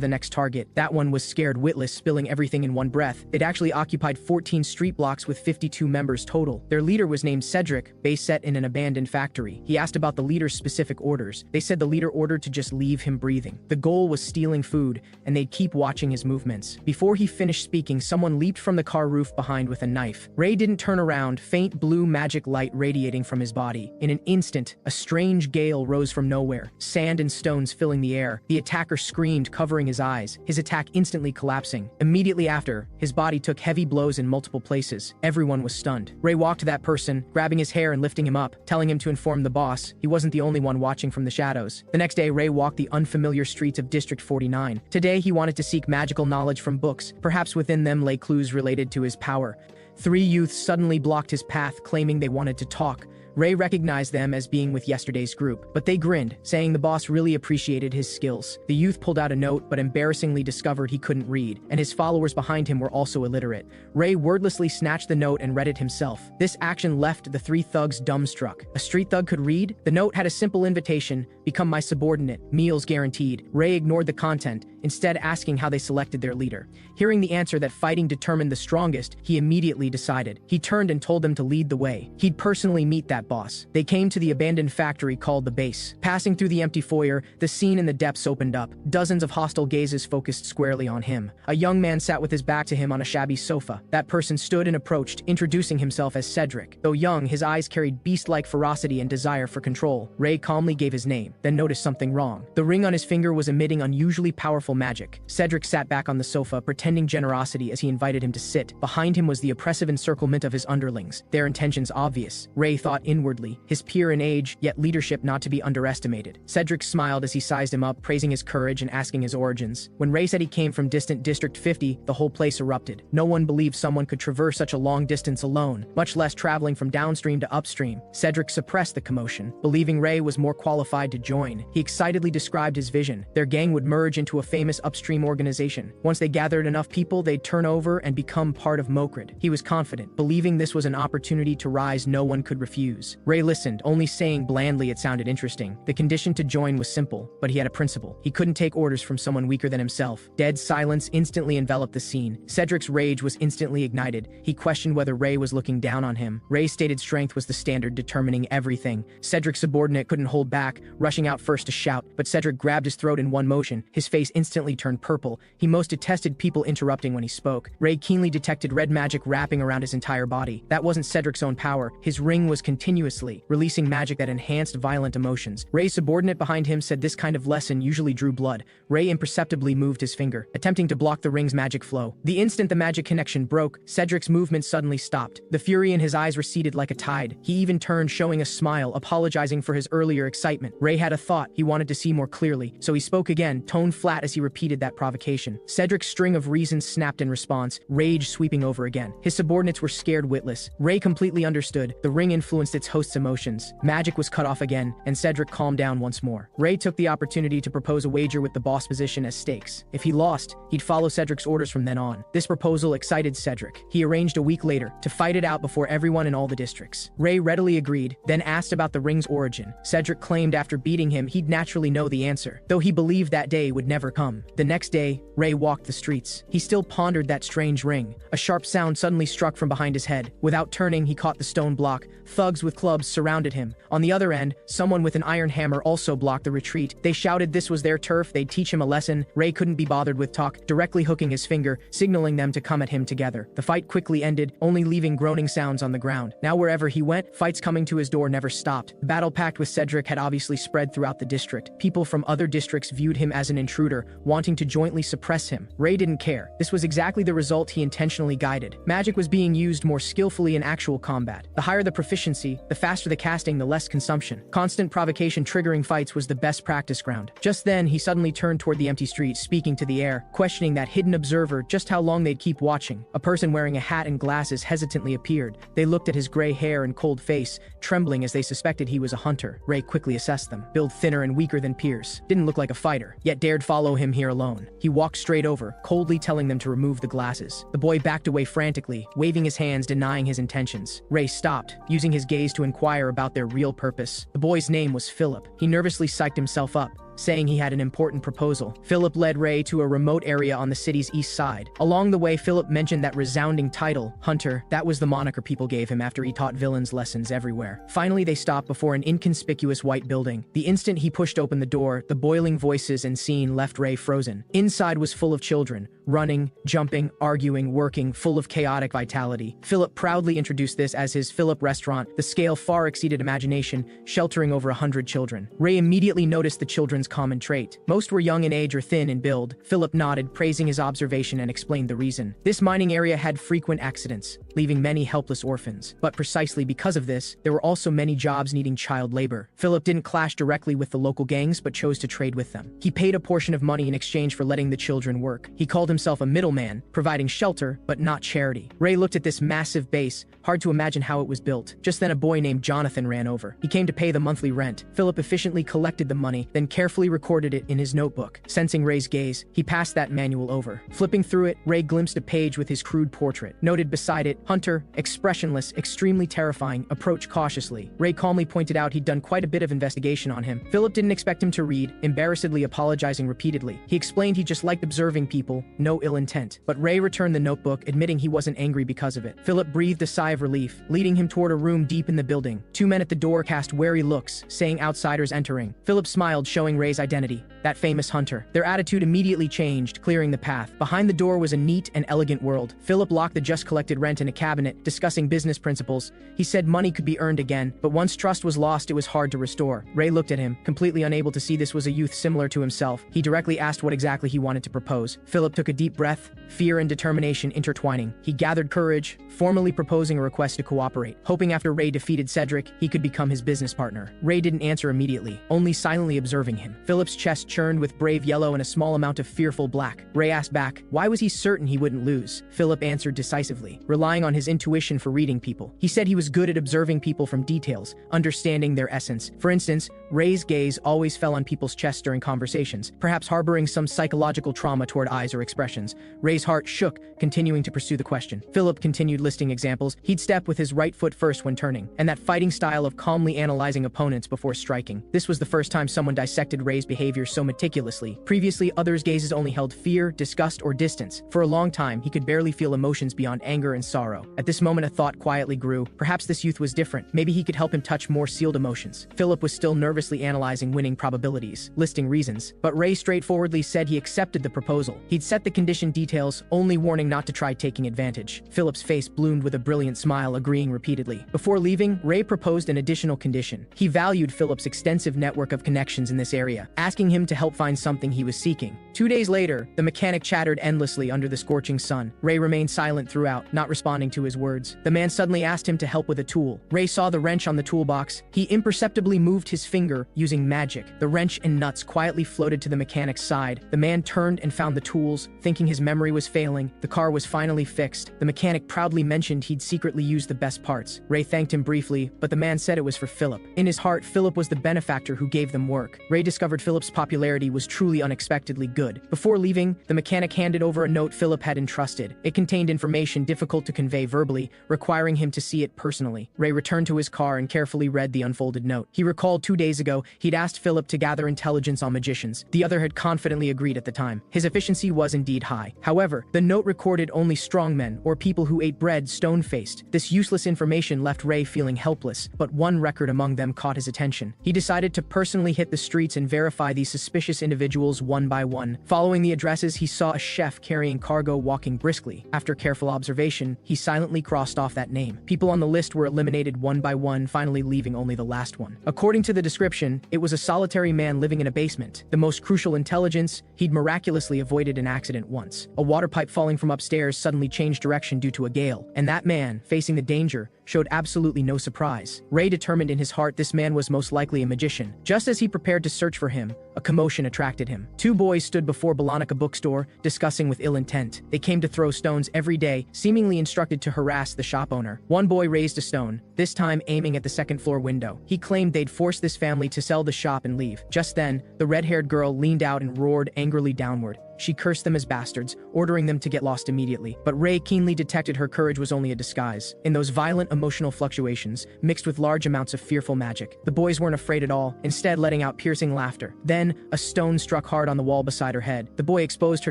the next target. That one was scared witless, spilling everything in one breath. They'd actually occupied 14 street blocks with 52 members total. Their leader was named Cedric, base set in an abandoned factory. He asked about the leader's specific orders. They said the leader ordered to just leave him breathing. The goal was stealing food, and they'd keep watching his movements. Before he finished speaking, someone leaped from the car roof behind with a knife. Ray didn't turn around, faint blue magic light radiating from his body. In an instant, a strange gale rose from nowhere, sand and stones filling the air. The attacker screamed, covering his eyes, his attack instantly collapsing. Immediately after, his body took heavy blows in multiple places. Everyone was stunned. Ray walked to that person, grabbing his hair and lifting him up, telling him to inform the boss. He wasn't the only one watching from the shadows. The next day, Ray walked the unfamiliar streets of District 49. Today, he wanted to seek magical knowledge from books. Perhaps within them lay clues related to his power. 3 youths suddenly blocked his path, claiming they wanted to talk. Ray recognized them as being with yesterday's group, but they grinned, saying the boss really appreciated his skills. The youth pulled out a note, but embarrassingly discovered he couldn't read, and his followers behind him were also illiterate. Ray wordlessly snatched the note and read it himself. This action left the 3 thugs dumbstruck. A street thug could read? The note had a simple invitation: become my subordinate, meals guaranteed. Ray ignored the content, instead asking how they selected their leader. Hearing the answer that fighting determined the strongest, he immediately decided. He turned and told them to lead the way. He'd personally meet that boss. They came to the abandoned factory called the base. Passing through the empty foyer, the scene in the depths opened up. Dozens of hostile gazes focused squarely on him. A young man sat with his back to him on a shabby sofa. That person stood and approached, introducing himself as Cedric. Though young, his eyes carried beast-like ferocity and desire for control. Ray calmly gave his name, then noticed something wrong. The ring on his finger was emitting unusually powerful magic. Cedric sat back on the sofa, pretending generosity as he invited him to sit. Behind him was the oppressive encirclement of his underlings, their intentions obvious. Ray thought inwardly, his peer in age, yet leadership not to be underestimated. Cedric smiled as he sized him up, praising his courage and asking his origins. When Ray said he came from distant District 50, the whole place erupted. No one believed someone could traverse such a long distance alone, much less traveling from downstream to upstream. Cedric suppressed the commotion, believing Ray was more qualified to join. He excitedly described his vision. Their gang would merge into a famous upstream organization. Once they gathered enough people, they'd turn over and become part of Mokrid. He was confident, believing this was an opportunity to rise no one could refuse. Ray listened, only saying blandly it sounded interesting. The condition to join was simple, but he had a principle. He couldn't take orders from someone weaker than himself. Dead silence instantly enveloped the scene. Cedric's rage was instantly ignited. He questioned whether Ray was looking down on him. Ray's stated strength was the standard determining everything. Cedric's subordinate couldn't hold back, rushing out first to shout, but Cedric grabbed his throat in one motion. His face instantly turned purple. He most detested people interrupting when he spoke. Ray keenly detected red magic wrapping around his entire body. That wasn't Cedric's own power. His ring was continuously releasing magic that enhanced violent emotions. Ray's subordinate behind him said this kind of lesson usually drew blood. Ray imperceptibly moved his finger, attempting to block the ring's magic flow. The instant the magic connection broke, Cedric's movement suddenly stopped. The fury in his eyes receded like a tide. He even turned, showing a smile, apologizing for his earlier excitement. Ray had a thought. He wanted to see more clearly, so he spoke again, tone flat as he repeated that provocation. Cedric's string of reasons snapped in response, rage sweeping over again. His subordinates were scared witless. Ray completely understood. The ring influenced its host's emotions. Magic was cut off again, and Cedric calmed down once more. Ray took the opportunity to propose a wager with the boss position as stakes. If he lost, he'd follow Cedric's orders from then on. This proposal excited Cedric. He arranged a week later to fight it out before everyone in all the districts. Ray readily agreed, then asked about the ring's origin. Cedric claimed after beating meeting him, he'd naturally know the answer, though he believed that day would never come. The next day, Ray walked the streets. He still pondered that strange ring. A sharp sound suddenly struck from behind his head. Without turning, he caught the stone block. Thugs with clubs surrounded him. On the other end, someone with an iron hammer also blocked the retreat. They shouted this was their turf, they'd teach him a lesson. Ray couldn't be bothered with talk, directly hooking his finger, signaling them to come at him together. The fight quickly ended, only leaving groaning sounds on the ground. Now wherever he went, fights coming to his door never stopped. The battle pact with Cedric had obviously spread throughout the district. People from other districts viewed him as an intruder, wanting to jointly suppress him. Ray didn't care. This was exactly the result he intentionally guided. Magic was being used more skillfully in actual combat. The higher the proficiency, the faster the casting, the less consumption. Constant provocation triggering fights was the best practice ground. Just then, he suddenly turned toward the empty street, speaking to the air, questioning that hidden observer just how long they'd keep watching. A person wearing a hat and glasses hesitantly appeared. They looked at his gray hair and cold face, trembling as they suspected he was a hunter. Ray quickly assessed them. Built thinner and weaker than Pierce. Didn't look like a fighter, yet dared follow him here alone. He walked straight over, coldly telling them to remove the glasses. The boy backed away frantically, waving his hands denying his intentions. Ray stopped, using his gaze to inquire about their real purpose. The boy's name was Philip. He nervously psyched himself up, saying he had an important proposal. Philip led Ray to a remote area on the city's east side. Along the way, Philip mentioned that resounding title, Hunter. That was the moniker people gave him after he taught villains lessons everywhere. Finally, they stopped before an inconspicuous white building. The instant he pushed open the door, the boiling voices and scene left Ray frozen. Inside was full of children, running, jumping, arguing, working, full of chaotic vitality. Philip proudly introduced this as his Philip restaurant. The scale far exceeded imagination, sheltering over 100 children. Ray immediately noticed the children's common trait. Most were young in age or thin in build. Philip nodded, praising his observation, and explained the reason. This mining area had frequent accidents, leaving many helpless orphans. But precisely because of this, there were also many jobs needing child labor. Philip didn't clash directly with the local gangs, but chose to trade with them. He paid a portion of money in exchange for letting the children work. He called himself a middleman, providing shelter, but not charity. Ray looked at this massive base, hard to imagine how it was built. Just then a boy named Jonathan ran over. He came to pay the monthly rent. Philip efficiently collected the money, then carefully recorded it in his notebook. Sensing Ray's gaze, he passed that manual over. Flipping through it, Ray glimpsed a page with his crude portrait. Noted beside it, Hunter, expressionless, extremely terrifying, approach cautiously. Ray calmly pointed out he'd done quite a bit of investigation on him. Philip didn't expect him to read, embarrassedly apologizing repeatedly. He explained he just liked observing people, no ill intent. But Ray returned the notebook, admitting he wasn't angry because of it. Philip breathed a sigh of relief, leading him toward a room deep in the building. Two men at the door cast wary looks, saying outsiders entering. Philip smiled, showing Ray's identity, that famous hunter. Their attitude immediately changed, clearing the path. Behind the door was a neat and elegant world. Philip locked the just collected rent in a cabinet, discussing business principles. He said money could be earned again, but once trust was lost, it was hard to restore. Ray looked at him, completely unable to see this was a youth similar to himself. He directly asked what exactly he wanted to propose. Philip took a deep breath, fear and determination intertwining. He gathered courage, formally proposing a request to cooperate, hoping after Ray defeated Cedric, he could become his business partner. Ray didn't answer immediately, only silently observing him. Philip's chest churned with brave yellow and a small amount of fearful black. Ray asked back, why was he certain he wouldn't lose? Philip answered decisively, relying on his intuition for reading people. He said he was good at observing people from details, understanding their essence. For instance, Ray's gaze always fell on people's chests during conversations, perhaps harboring some psychological trauma toward eyes or expressions. Ray's heart shook, continuing to pursue the question. Philip continued listing examples. He'd step with his right foot first when turning, and that fighting style of calmly analyzing opponents before striking. This was the first time someone dissected Ray's behavior so meticulously. Previously, others' gazes only held fear, disgust, or distance. For a long time, he could barely feel emotions beyond anger and sorrow. At this moment, a thought quietly grew. Perhaps this youth was different. Maybe he could help him touch more sealed emotions. Philip was still nervously analyzing winning probabilities, listing reasons, but Ray straightforwardly said he accepted the proposal. He'd set the condition details, only warning not to try taking advantage. Philip's face bloomed with a brilliant smile, agreeing repeatedly. Before leaving, Ray proposed an additional condition. He valued Philip's extensive network of connections in this area, asking him to help find something he was seeking. 2 days later, the mechanic chattered endlessly under the scorching sun. Ray remained silent throughout, not responding to his words. The man suddenly asked him to help with a tool. Ray saw the wrench on the toolbox. He imperceptibly moved his finger, using magic. The wrench and nuts quietly floated to the mechanic's side. The man turned and found the tools, Thinking his memory was failing, the car was finally fixed. The mechanic proudly mentioned he'd secretly used the best parts. Ray thanked him briefly, but the man said it was for Philip. In his heart, Philip was the benefactor who gave them work. Ray discovered Philip's popularity was truly unexpectedly good. Before leaving, the mechanic handed over a note Philip had entrusted. It contained information difficult to convey verbally, requiring him to see it personally. Ray returned to his car and carefully read the unfolded note. He recalled 2 days ago he'd asked Philip to gather intelligence on magicians. The other had confidently agreed at the time. His efficiency was indeed high. However, the note recorded only strongmen or people who ate bread stone-faced. This useless information left Ray feeling helpless, but one record among them caught his attention. He decided to personally hit the streets and verify these suspicious individuals one by one. Following the addresses, he saw a chef carrying cargo walking briskly. After careful observation, he silently crossed off that name. People on the list were eliminated one by one, finally leaving only the last one. According to the description, it was a solitary man living in a basement. The most crucial intelligence, he'd miraculously avoided an accident once. A water pipe falling from upstairs suddenly changed direction due to a gale, and that man, facing the danger, showed absolutely no surprise. Ray determined in his heart this man was most likely a magician. Just as he prepared to search for him, a commotion attracted him. 2 boys stood before Bolonica bookstore, discussing with ill intent. They came to throw stones every day, seemingly instructed to harass the shop owner. One boy raised a stone, this time aiming at the second-floor window. He claimed they'd force this family to sell the shop and leave. Just then, the red-haired girl leaned out and roared angrily downward. She cursed them as bastards, ordering them to get lost immediately. But Ray keenly detected her courage was only a disguise. In those violent emotional fluctuations, mixed with large amounts of fearful magic, the boys weren't afraid at all, instead letting out piercing laughter. Then, a stone struck hard on the wall beside her head. The boy exposed her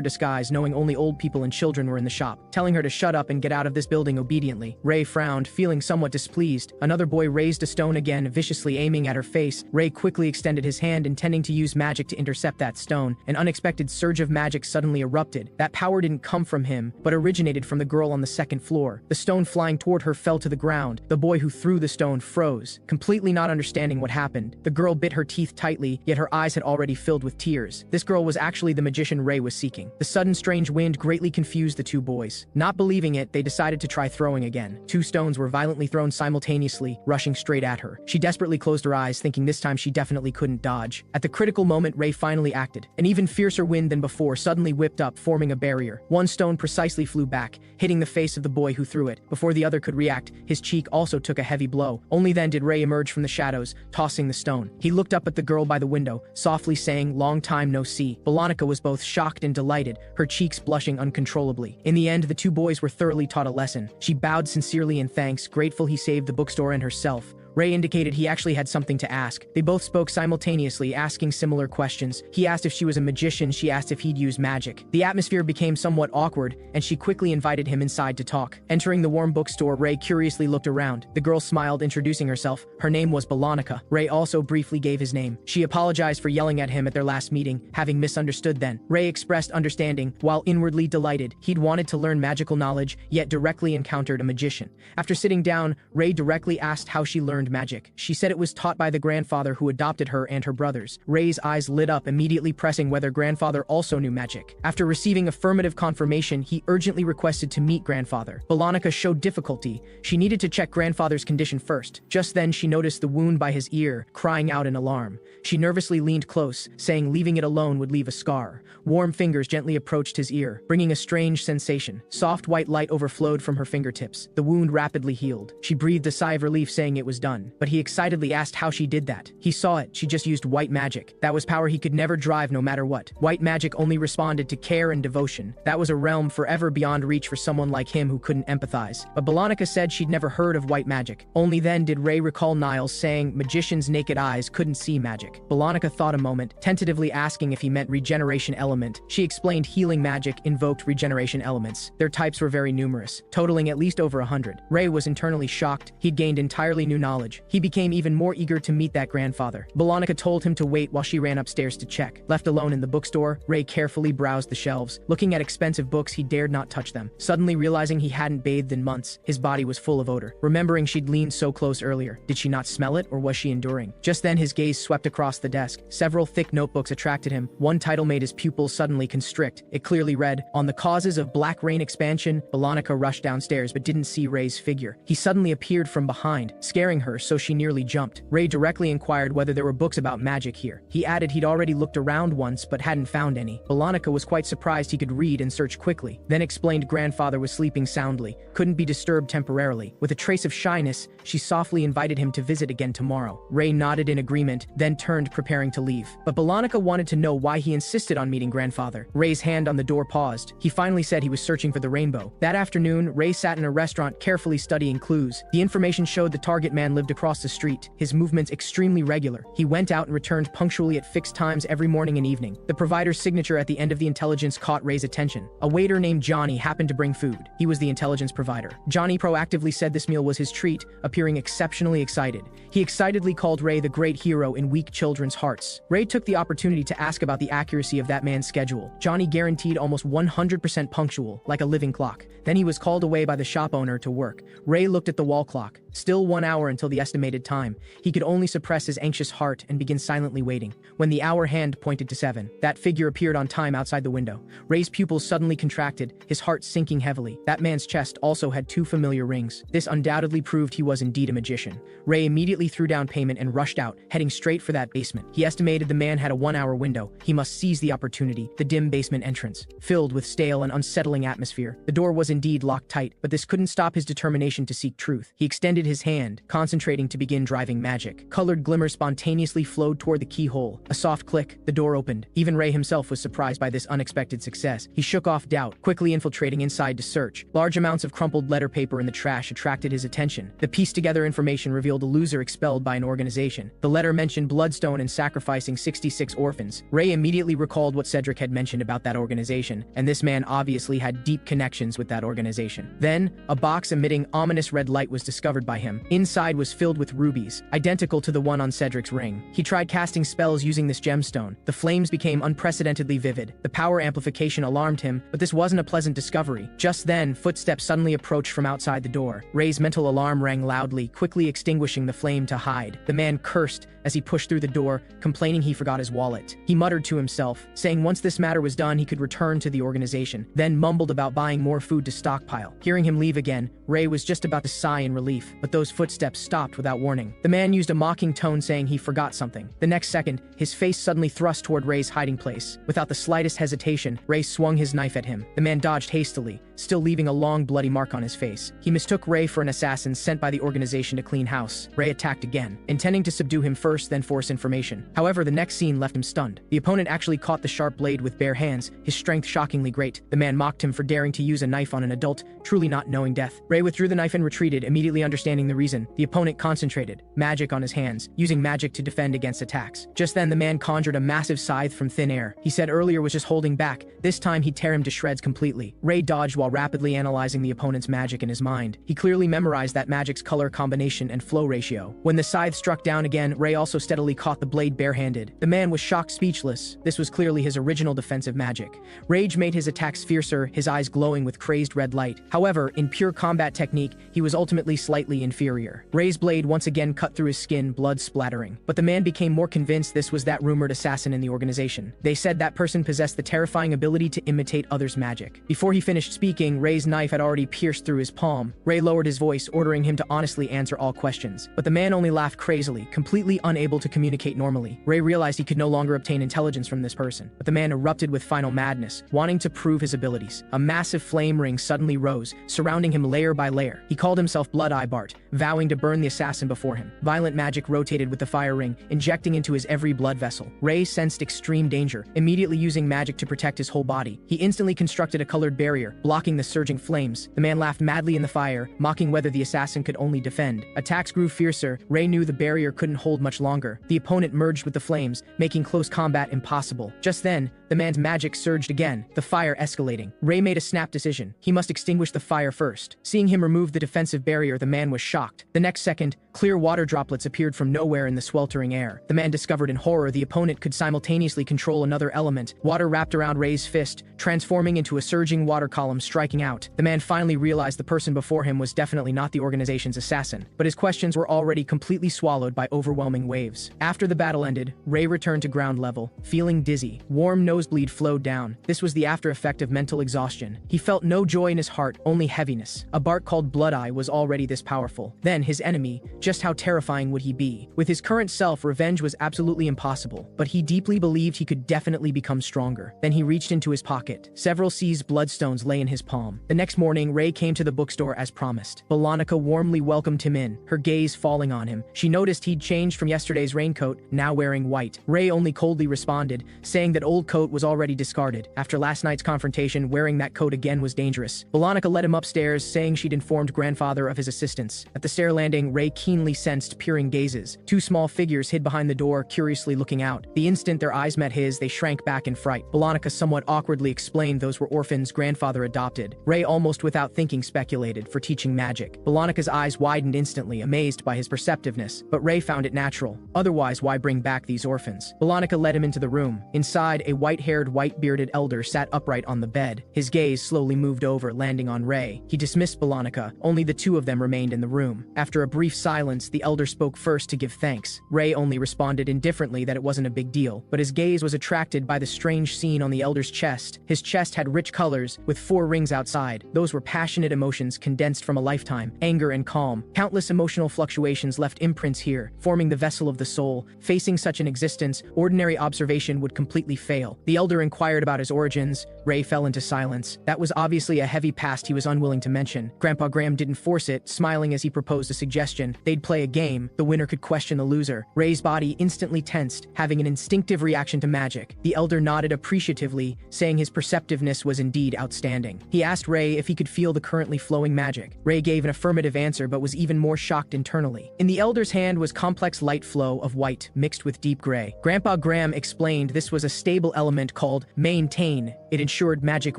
disguise, knowing only old people and children were in the shop, telling her to shut up and get out of this building obediently. Ray frowned, feeling somewhat displeased. Another boy raised a stone again, viciously aiming at her face. Ray quickly extended his hand, intending to use magic to intercept that stone. An unexpected surge of magic suddenly erupted. That power didn't come from him, but originated from the girl on the second floor. The stone flying toward her fell to the ground. The boy who threw the stone froze, completely not understanding what happened. The girl bit her teeth tightly, yet her eyes had already filled with tears. This girl was actually the magician Ray was seeking. The sudden strange wind greatly confused the 2 boys. Not believing it, they decided to try throwing again. 2 stones were violently thrown simultaneously, rushing straight at her. She desperately closed her eyes, thinking this time she definitely couldn't dodge. At the critical moment, Ray finally acted. An even fiercer wind than before suddenly whipped up, forming a barrier. 1 stone precisely flew back, hitting the face of the boy who threw it. Before the other could react, his cheek also took a heavy blow. Only then did Ray emerge from the shadows, tossing the stone. He looked up at the girl by the window, softly saying, "Long time no see." Bolonica was both shocked and delighted, her cheeks blushing uncontrollably. In the end, the 2 boys were thoroughly taught a lesson. She bowed sincerely in thanks, grateful he saved the bookstore and herself. Ray indicated he actually had something to ask. They both spoke simultaneously, asking similar questions. He asked if she was a magician, she asked if he'd use magic. The atmosphere became somewhat awkward, and she quickly invited him inside to talk. Entering the warm bookstore, Ray curiously looked around. The girl smiled, introducing herself. Her name was Bolonica. Ray also briefly gave his name. She apologized for yelling at him at their last meeting, having misunderstood then. Ray expressed understanding, while inwardly delighted. He'd wanted to learn magical knowledge, yet directly encountered a magician. After sitting down, Ray directly asked how she learned magic. She said it was taught by the grandfather who adopted her and her brothers. Ray's eyes lit up, immediately pressing whether grandfather also knew magic. After receiving affirmative confirmation, he urgently requested to meet grandfather. Bolonica showed difficulty. She needed to check grandfather's condition first. Just then, she noticed the wound by his ear, crying out in alarm. She nervously leaned close, saying leaving it alone would leave a scar. Warm fingers gently approached his ear, bringing a strange sensation. Soft white light overflowed from her fingertips. The wound rapidly healed. She breathed a sigh of relief, saying it was done. But he excitedly asked how she did that. He saw it. She just used white magic. That was power he could never drive no matter what. White magic only responded to care and devotion. That was a realm forever beyond reach for someone like him who couldn't empathize. But Bolonica said she'd never heard of white magic. Only then did Ray recall Niles saying magicians' naked eyes couldn't see magic. Bolonica thought a moment, tentatively asking if he meant regeneration element. She explained healing magic invoked regeneration elements. Their types were very numerous, totaling at least over 100. Ray was internally shocked. He'd gained entirely new knowledge. He became even more eager to meet that grandfather. Bolonica told him to wait while she ran upstairs to check. Left alone in the bookstore, Ray carefully browsed the shelves. Looking at expensive books, he dared not touch them. Suddenly realizing he hadn't bathed in months, his body was full of odor. Remembering she'd leaned so close earlier, did she not smell it, or was she enduring? Just then his gaze swept across the desk. Several thick notebooks attracted him. One title made his pupils suddenly constrict. It clearly read, "On the Causes of Black Rain Expansion." Bolonica rushed downstairs but didn't see Ray's figure. He suddenly appeared from behind, scaring her. her so she nearly jumped. Ray directly inquired whether there were books about magic here. He added he'd already looked around once but hadn't found any. Bolonica was quite surprised he could read and search quickly, then explained grandfather was sleeping soundly, couldn't be disturbed temporarily. With a trace of shyness, she softly invited him to visit again tomorrow. Ray nodded in agreement, then turned preparing to leave. But Bolonica wanted to know why he insisted on meeting grandfather. Ray's hand on the door paused. He finally said he was searching for the rainbow. That afternoon, Ray sat in a restaurant carefully studying clues. The information showed the target man lived across the street, his movements extremely regular. He went out and returned punctually at fixed times every morning and evening. The provider's signature at the end of the intelligence caught Ray's attention. A waiter named Johnny happened to bring food. He was the intelligence provider. Johnny proactively said this meal was his treat, appearing exceptionally excited. He excitedly called Ray the great hero in weak children's hearts. Ray took the opportunity to ask about the accuracy of that man's schedule. Johnny guaranteed almost 100% punctual, like a living clock. Then he was called away by the shop owner to work. Ray looked at the wall clock. Still 1 hour until the estimated time. He could only suppress his anxious heart and begin silently waiting. When the hour hand pointed to 7, that figure appeared on time outside the window. Ray's pupils suddenly contracted, his heart sinking heavily. That man's chest also had 2 familiar rings. This undoubtedly proved he was indeed a magician. Ray immediately threw down payment and rushed out, heading straight for that basement. He estimated the man had a 1-hour window. He must seize the opportunity. The dim basement entrance, filled with stale and unsettling atmosphere. The door was indeed locked tight, but this couldn't stop his determination to seek truth. He extended his hand, concentrating to begin driving magic. Colored glimmer spontaneously flowed toward the keyhole. A soft click, the door opened. Even Ray himself was surprised by this unexpected success. He shook off doubt, quickly infiltrating inside to search. Large amounts of crumpled letter paper in the trash attracted his attention. The pieced-together information revealed a loser expelled by an organization. The letter mentioned bloodstone and sacrificing 66 orphans. Ray immediately recalled what Cedric had mentioned about that organization, and this man obviously had deep connections with that organization. Then, a box emitting ominous red light was discovered by him. Inside was filled with rubies, identical to the one on Cedric's ring. He tried casting spells using this gemstone. The flames became unprecedentedly vivid. The power amplification alarmed him, but this wasn't a pleasant discovery. Just then, footsteps suddenly approached from outside the door. Ray's mental alarm rang loudly, quickly extinguishing the flame to hide. The man cursed as he pushed through the door, complaining he forgot his wallet. He muttered to himself, saying once this matter was done he could return to the organization, then mumbled about buying more food to stockpile. Hearing him leave again, Ray was just about to sigh in relief, but those footsteps stopped without warning. The man used a mocking tone saying he forgot something. The next second, his face suddenly thrust toward Ray's hiding place. Without the slightest hesitation, Ray swung his knife at him. The man dodged hastily, still leaving a long bloody mark on his face. He mistook Ray for an assassin sent by the organization to clean house. Ray attacked again, intending to subdue him first, then force information. However, the next scene left him stunned. The opponent actually caught the sharp blade with bare hands, his strength shockingly great. The man mocked him for daring to use a knife on an adult, truly not knowing death. Ray withdrew the knife and retreated, immediately understanding the reason. The opponent concentrated, magic on his hands, using magic to defend against attacks. Just then, the man conjured a massive scythe from thin air. He said earlier was just holding back. This time, he'd tear him to shreds completely. Ray dodged while rapidly analyzing the opponent's magic in his mind. He clearly memorized that magic's color combination and flow ratio. When the scythe struck down again, Ray also steadily caught the blade barehanded. The man was shocked speechless. This was clearly his original defensive magic. Rage made his attacks fiercer, his eyes glowing with crazed red light. However, in pure combat technique, he was ultimately slightly inferior. Ray's blade once again cut through his skin, blood splattering. But the man became more convinced this was that rumored assassin in the organization. They said that person possessed the terrifying ability to imitate others' magic. Before he finished speaking, Ray's knife had already pierced through his palm. Ray lowered his voice, ordering him to honestly answer all questions. But the man only laughed crazily, completely unable to communicate normally. Ray realized he could no longer obtain intelligence from this person. But the man erupted with final madness, wanting to prove his abilities. A massive flame ring suddenly rose, surrounding him layer by layer. He called himself Blood-Eye Bart, vowing to burn the assassin before him. Violent magic rotated with the fire ring, injecting into his every blood vessel. Ray sensed extreme danger, immediately using magic to protect his whole body. He instantly constructed a colored barrier, blocking the surging flames. The man laughed madly in the fire, mocking whether the assassin could only defend. Attacks grew fiercer. Ray knew the barrier couldn't hold much longer. The opponent merged with the flames, making close combat impossible. Just then, the man's magic surged again, the fire escalating. Ray made a snap decision. He must extinguish the fire first. Seeing him remove the defensive barrier, the man was shocked. The next second, clear water droplets appeared from nowhere in the sweltering air. The man discovered in horror the opponent could simultaneously control another element. Water wrapped around Ray's fist, transforming into a surging water column striking out. The man finally realized the person before him was definitely not the organization's assassin, but his questions were already completely swallowed by overwhelming waves. After the battle ended, Ray returned to ground level, feeling dizzy. Warm nosebleed flowed down. This was the after effect of mental exhaustion. He felt no joy in his heart, only heaviness. A bark called Blood Eye was already this powerful. Then his enemy, just how terrifying would he be? With his current self, revenge was absolutely impossible, but he deeply believed he could definitely become stronger. Then he reached into his pocket. Several seized bloodstones lay in his palm. The next morning, Ray came to the bookstore as promised. Bolonica warmly welcomed him in, her gaze falling on him. She noticed he'd changed from yesterday's raincoat, now wearing white. Ray only coldly responded, saying that old coat was already discarded. After last night's confrontation, wearing that coat again was dangerous. Bolonica led him upstairs, saying she'd informed grandfather of his assistance. At the stair landing, Ray keenly sensed peering gazes. Two small figures hid behind the door, curiously looking out. The instant their eyes met his, they shrank back in fright. Bolonica somewhat awkwardly explained those were orphans grandfather adopted. Ray almost without thinking speculated, for teaching magic. Bolonica's eyes widened instantly, amazed by his perceptiveness, but Ray found it natural. Otherwise, why bring back these orphans? Bolonica led him into the room. Inside, a white-haired, white-bearded elder sat upright on the bed. His gaze slowly moved over, landing on Ray. He dismissed Bolonica. Only the two of them remained in the room. After a brief silence, the elder spoke first to give thanks. Ray only responded indifferently that it wasn't a big deal, but his gaze was attracted by the strange scene on the elder's chest. His chest had rich colors, with 4 rings outside. Those were passionate emotions condensed from a lifetime: anger and calm. Countless emotional fluctuations left imprints here, forming the vessel of the soul. Facing such an existence, ordinary observation would completely fail. The elder inquired about his origins. Ray fell into silence. That was obviously a heavy past he was unwilling to mention. Grandpa Graham didn't force it, smiling as he proposed a suggestion. They'd play a game. The winner could question the loser. Ray's body instantly tensed, having an instinctive reaction to magic. The elder nodded appreciatively, saying his perceptiveness was indeed outstanding. He asked Ray if he could feel the currently flowing magic. Ray gave an affirmative answer, but was even more shocked internally. In the elder's hand was complex light flow of white mixed with deep gray. Grandpa Graham explained this was a stable element called maintain. It ensured magic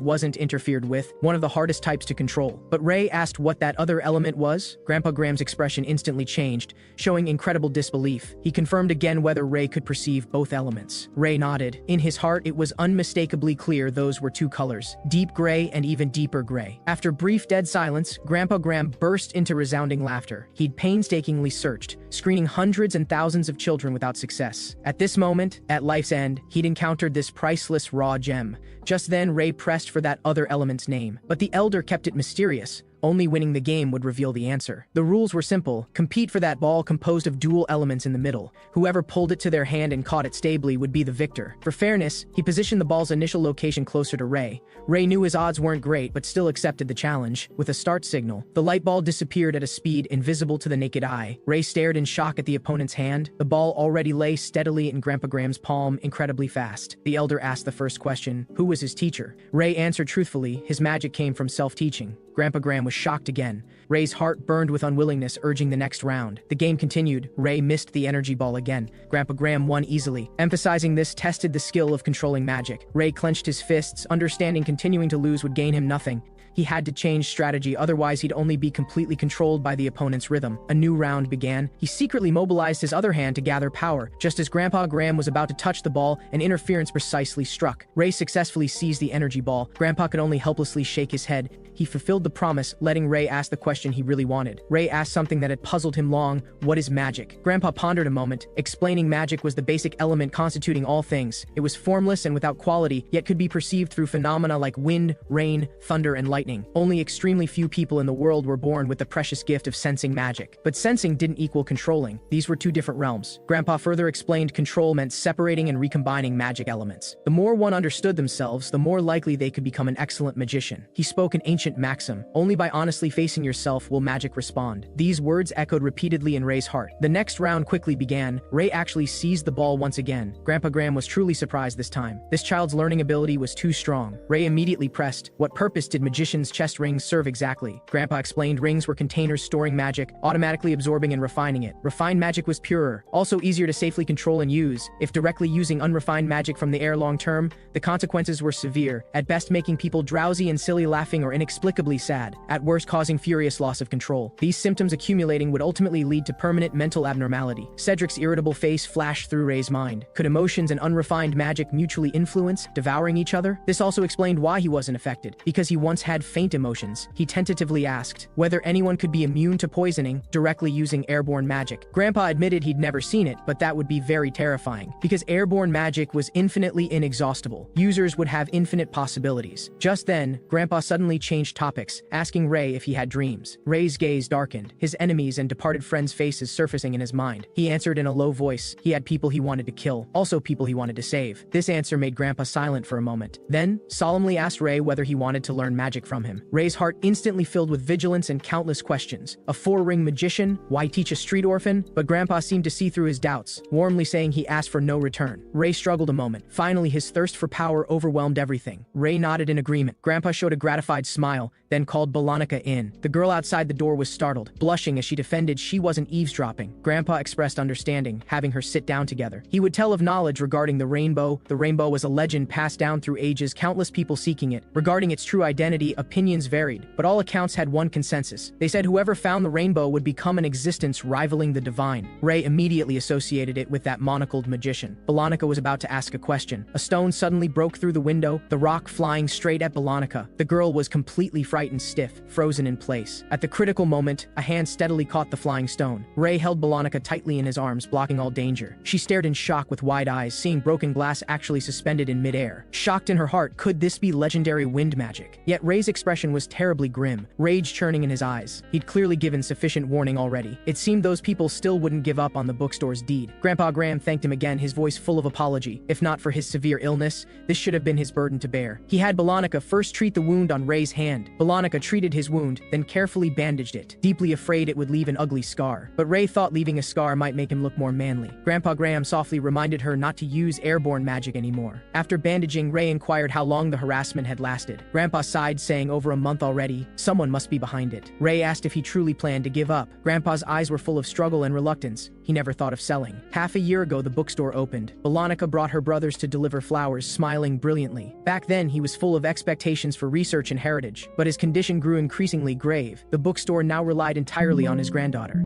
wasn't interfered with, one of the hardest types to control. But Ray asked what that other element was. Grandpa Graham's expression instantly changed, showing incredible disbelief. He confirmed again whether Ray could perceive both elements. Ray nodded. In his heart, it was unmistakably clear those were 2 colors: deep gray and even deeper gray. After brief dead silence, Grandpa Graham burst into resounding laughter. He'd painstakingly searched, screening hundreds and thousands of children without success. At this moment, at life's end, he'd encountered this priceless raw gem. Just then, Ray pressed for that other element's name, but the elder kept it mysterious. Only winning the game would reveal the answer. The rules were simple: compete for that ball composed of dual elements in the middle. Whoever pulled it to their hand and caught it stably would be the victor. For fairness, he positioned the ball's initial location closer to Ray. Ray knew his odds weren't great, but still accepted the challenge. With a start signal, the light ball disappeared at a speed invisible to the naked eye. Ray stared in shock at the opponent's hand. The ball already lay steadily in Grandpa Graham's palm, incredibly fast. The elder asked the first question: who was his teacher? Ray answered truthfully, his magic came from self-teaching. Grandpa Graham was shocked again. Ray's heart burned with unwillingness, urging the next round. The game continued. Ray missed the energy ball again. Grandpa Graham won easily. Emphasizing this tested the skill of controlling magic. Ray clenched his fists, understanding continuing to lose would gain him nothing. He had to change strategy, otherwise he'd only be completely controlled by the opponent's rhythm. A new round began. He secretly mobilized his other hand to gather power. Just as Grandpa Graham was about to touch the ball, an interference precisely struck. Ray successfully seized the energy ball. Grandpa could only helplessly shake his head. He fulfilled the promise, letting Ray ask the question he really wanted. Ray asked something that had puzzled him long: what is magic? Grandpa pondered a moment, explaining magic was the basic element constituting all things. It was formless and without quality, yet could be perceived through phenomena like wind, rain, thunder, and lightning. Only extremely few people in the world were born with the precious gift of sensing magic. But sensing didn't equal controlling. These were 2 different realms. Grandpa further explained control meant separating and recombining magic elements. The more one understood themselves, the more likely they could become an excellent magician. He spoke an ancient maxim: only by honestly facing yourself will magic respond. These words echoed repeatedly in Ray's heart. The next round quickly began. Ray actually seized the ball once again. Grandpa Graham was truly surprised this time. This child's learning ability was too strong. Ray immediately pressed. What purpose did magicians' chest rings serve exactly? Grandpa explained rings were containers storing magic, automatically absorbing and refining it. Refined magic was purer, also easier to safely control and use. If directly using unrefined magic from the air long term, the consequences were severe, at best making people drowsy and silly, laughing or inexplicably sad, at worst causing furious loss of control. These symptoms accumulating would ultimately lead to permanent mental abnormality. Cedric's irritable face flashed through Ray's mind. Could emotions and unrefined magic mutually influence, devouring each other? This also explained why he wasn't affected, because he once had had faint emotions. He tentatively asked whether anyone could be immune to poisoning directly using airborne magic. Grandpa admitted he'd never seen it, but that would be very terrifying, because airborne magic was infinitely inexhaustible. Users would have infinite possibilities. Just then, Grandpa suddenly changed topics, asking Ray if he had dreams. Ray's gaze darkened, his enemies and departed friends' faces surfacing in his mind. He answered in a low voice. He had people he wanted to kill, also people he wanted to save. This answer made Grandpa silent for a moment, then solemnly asked Ray whether he wanted to learn magic from him. Ray's heart instantly filled with vigilance and countless questions. A four-ring magician? Why teach a street orphan? But Grandpa seemed to see through his doubts, warmly saying he asked for no return. Ray struggled a moment. Finally, his thirst for power overwhelmed everything. Ray nodded in agreement. Grandpa showed a gratified smile, then called Balanica in. The girl outside the door was startled, blushing as she defended she wasn't eavesdropping. Grandpa expressed understanding, having her sit down together. He would tell of knowledge regarding the rainbow. The rainbow was a legend passed down through ages, countless people seeking it. Regarding its true identity, opinions varied, but all accounts had one consensus. They said whoever found the rainbow would become an existence rivaling the divine. Ray immediately associated it with that monocled magician. Balanica was about to ask a question. A stone suddenly broke through the window, the rock flying straight at Balanica. The girl was completely frightened, stiff, frozen in place. At the critical moment, a hand steadily caught the flying stone. Ray held Balanica tightly in his arms, blocking all danger. She stared in shock with wide eyes, seeing broken glass actually suspended in midair. Shocked in her heart, could this be legendary wind magic? Yet Ray's expression was terribly grim, rage churning in his eyes. He'd clearly given sufficient warning already. It seemed those people still wouldn't give up on the bookstore's deed. Grandpa Graham thanked him again, his voice full of apology. If not for his severe illness, this should have been his burden to bear. He had Balanica first treat the wound on Ray's hand. Balanica treated his wound, then carefully bandaged it, deeply afraid it would leave an ugly scar. But Ray thought leaving a scar might make him look more manly. Grandpa Graham softly reminded her not to use airborne magic anymore. After bandaging, Ray inquired how long the harassment had lasted. Grandpa sighed, saying over a month already. Someone must be behind it. Ray asked if he truly planned to give up. Grandpa's eyes were full of struggle and reluctance. He never thought of selling. Half a year ago, the bookstore opened. Balanica brought her brothers to deliver flowers, smiling brilliantly. Back then, he was full of expectations for research and heritage, but his condition grew increasingly grave. The bookstore now relied entirely on his granddaughter.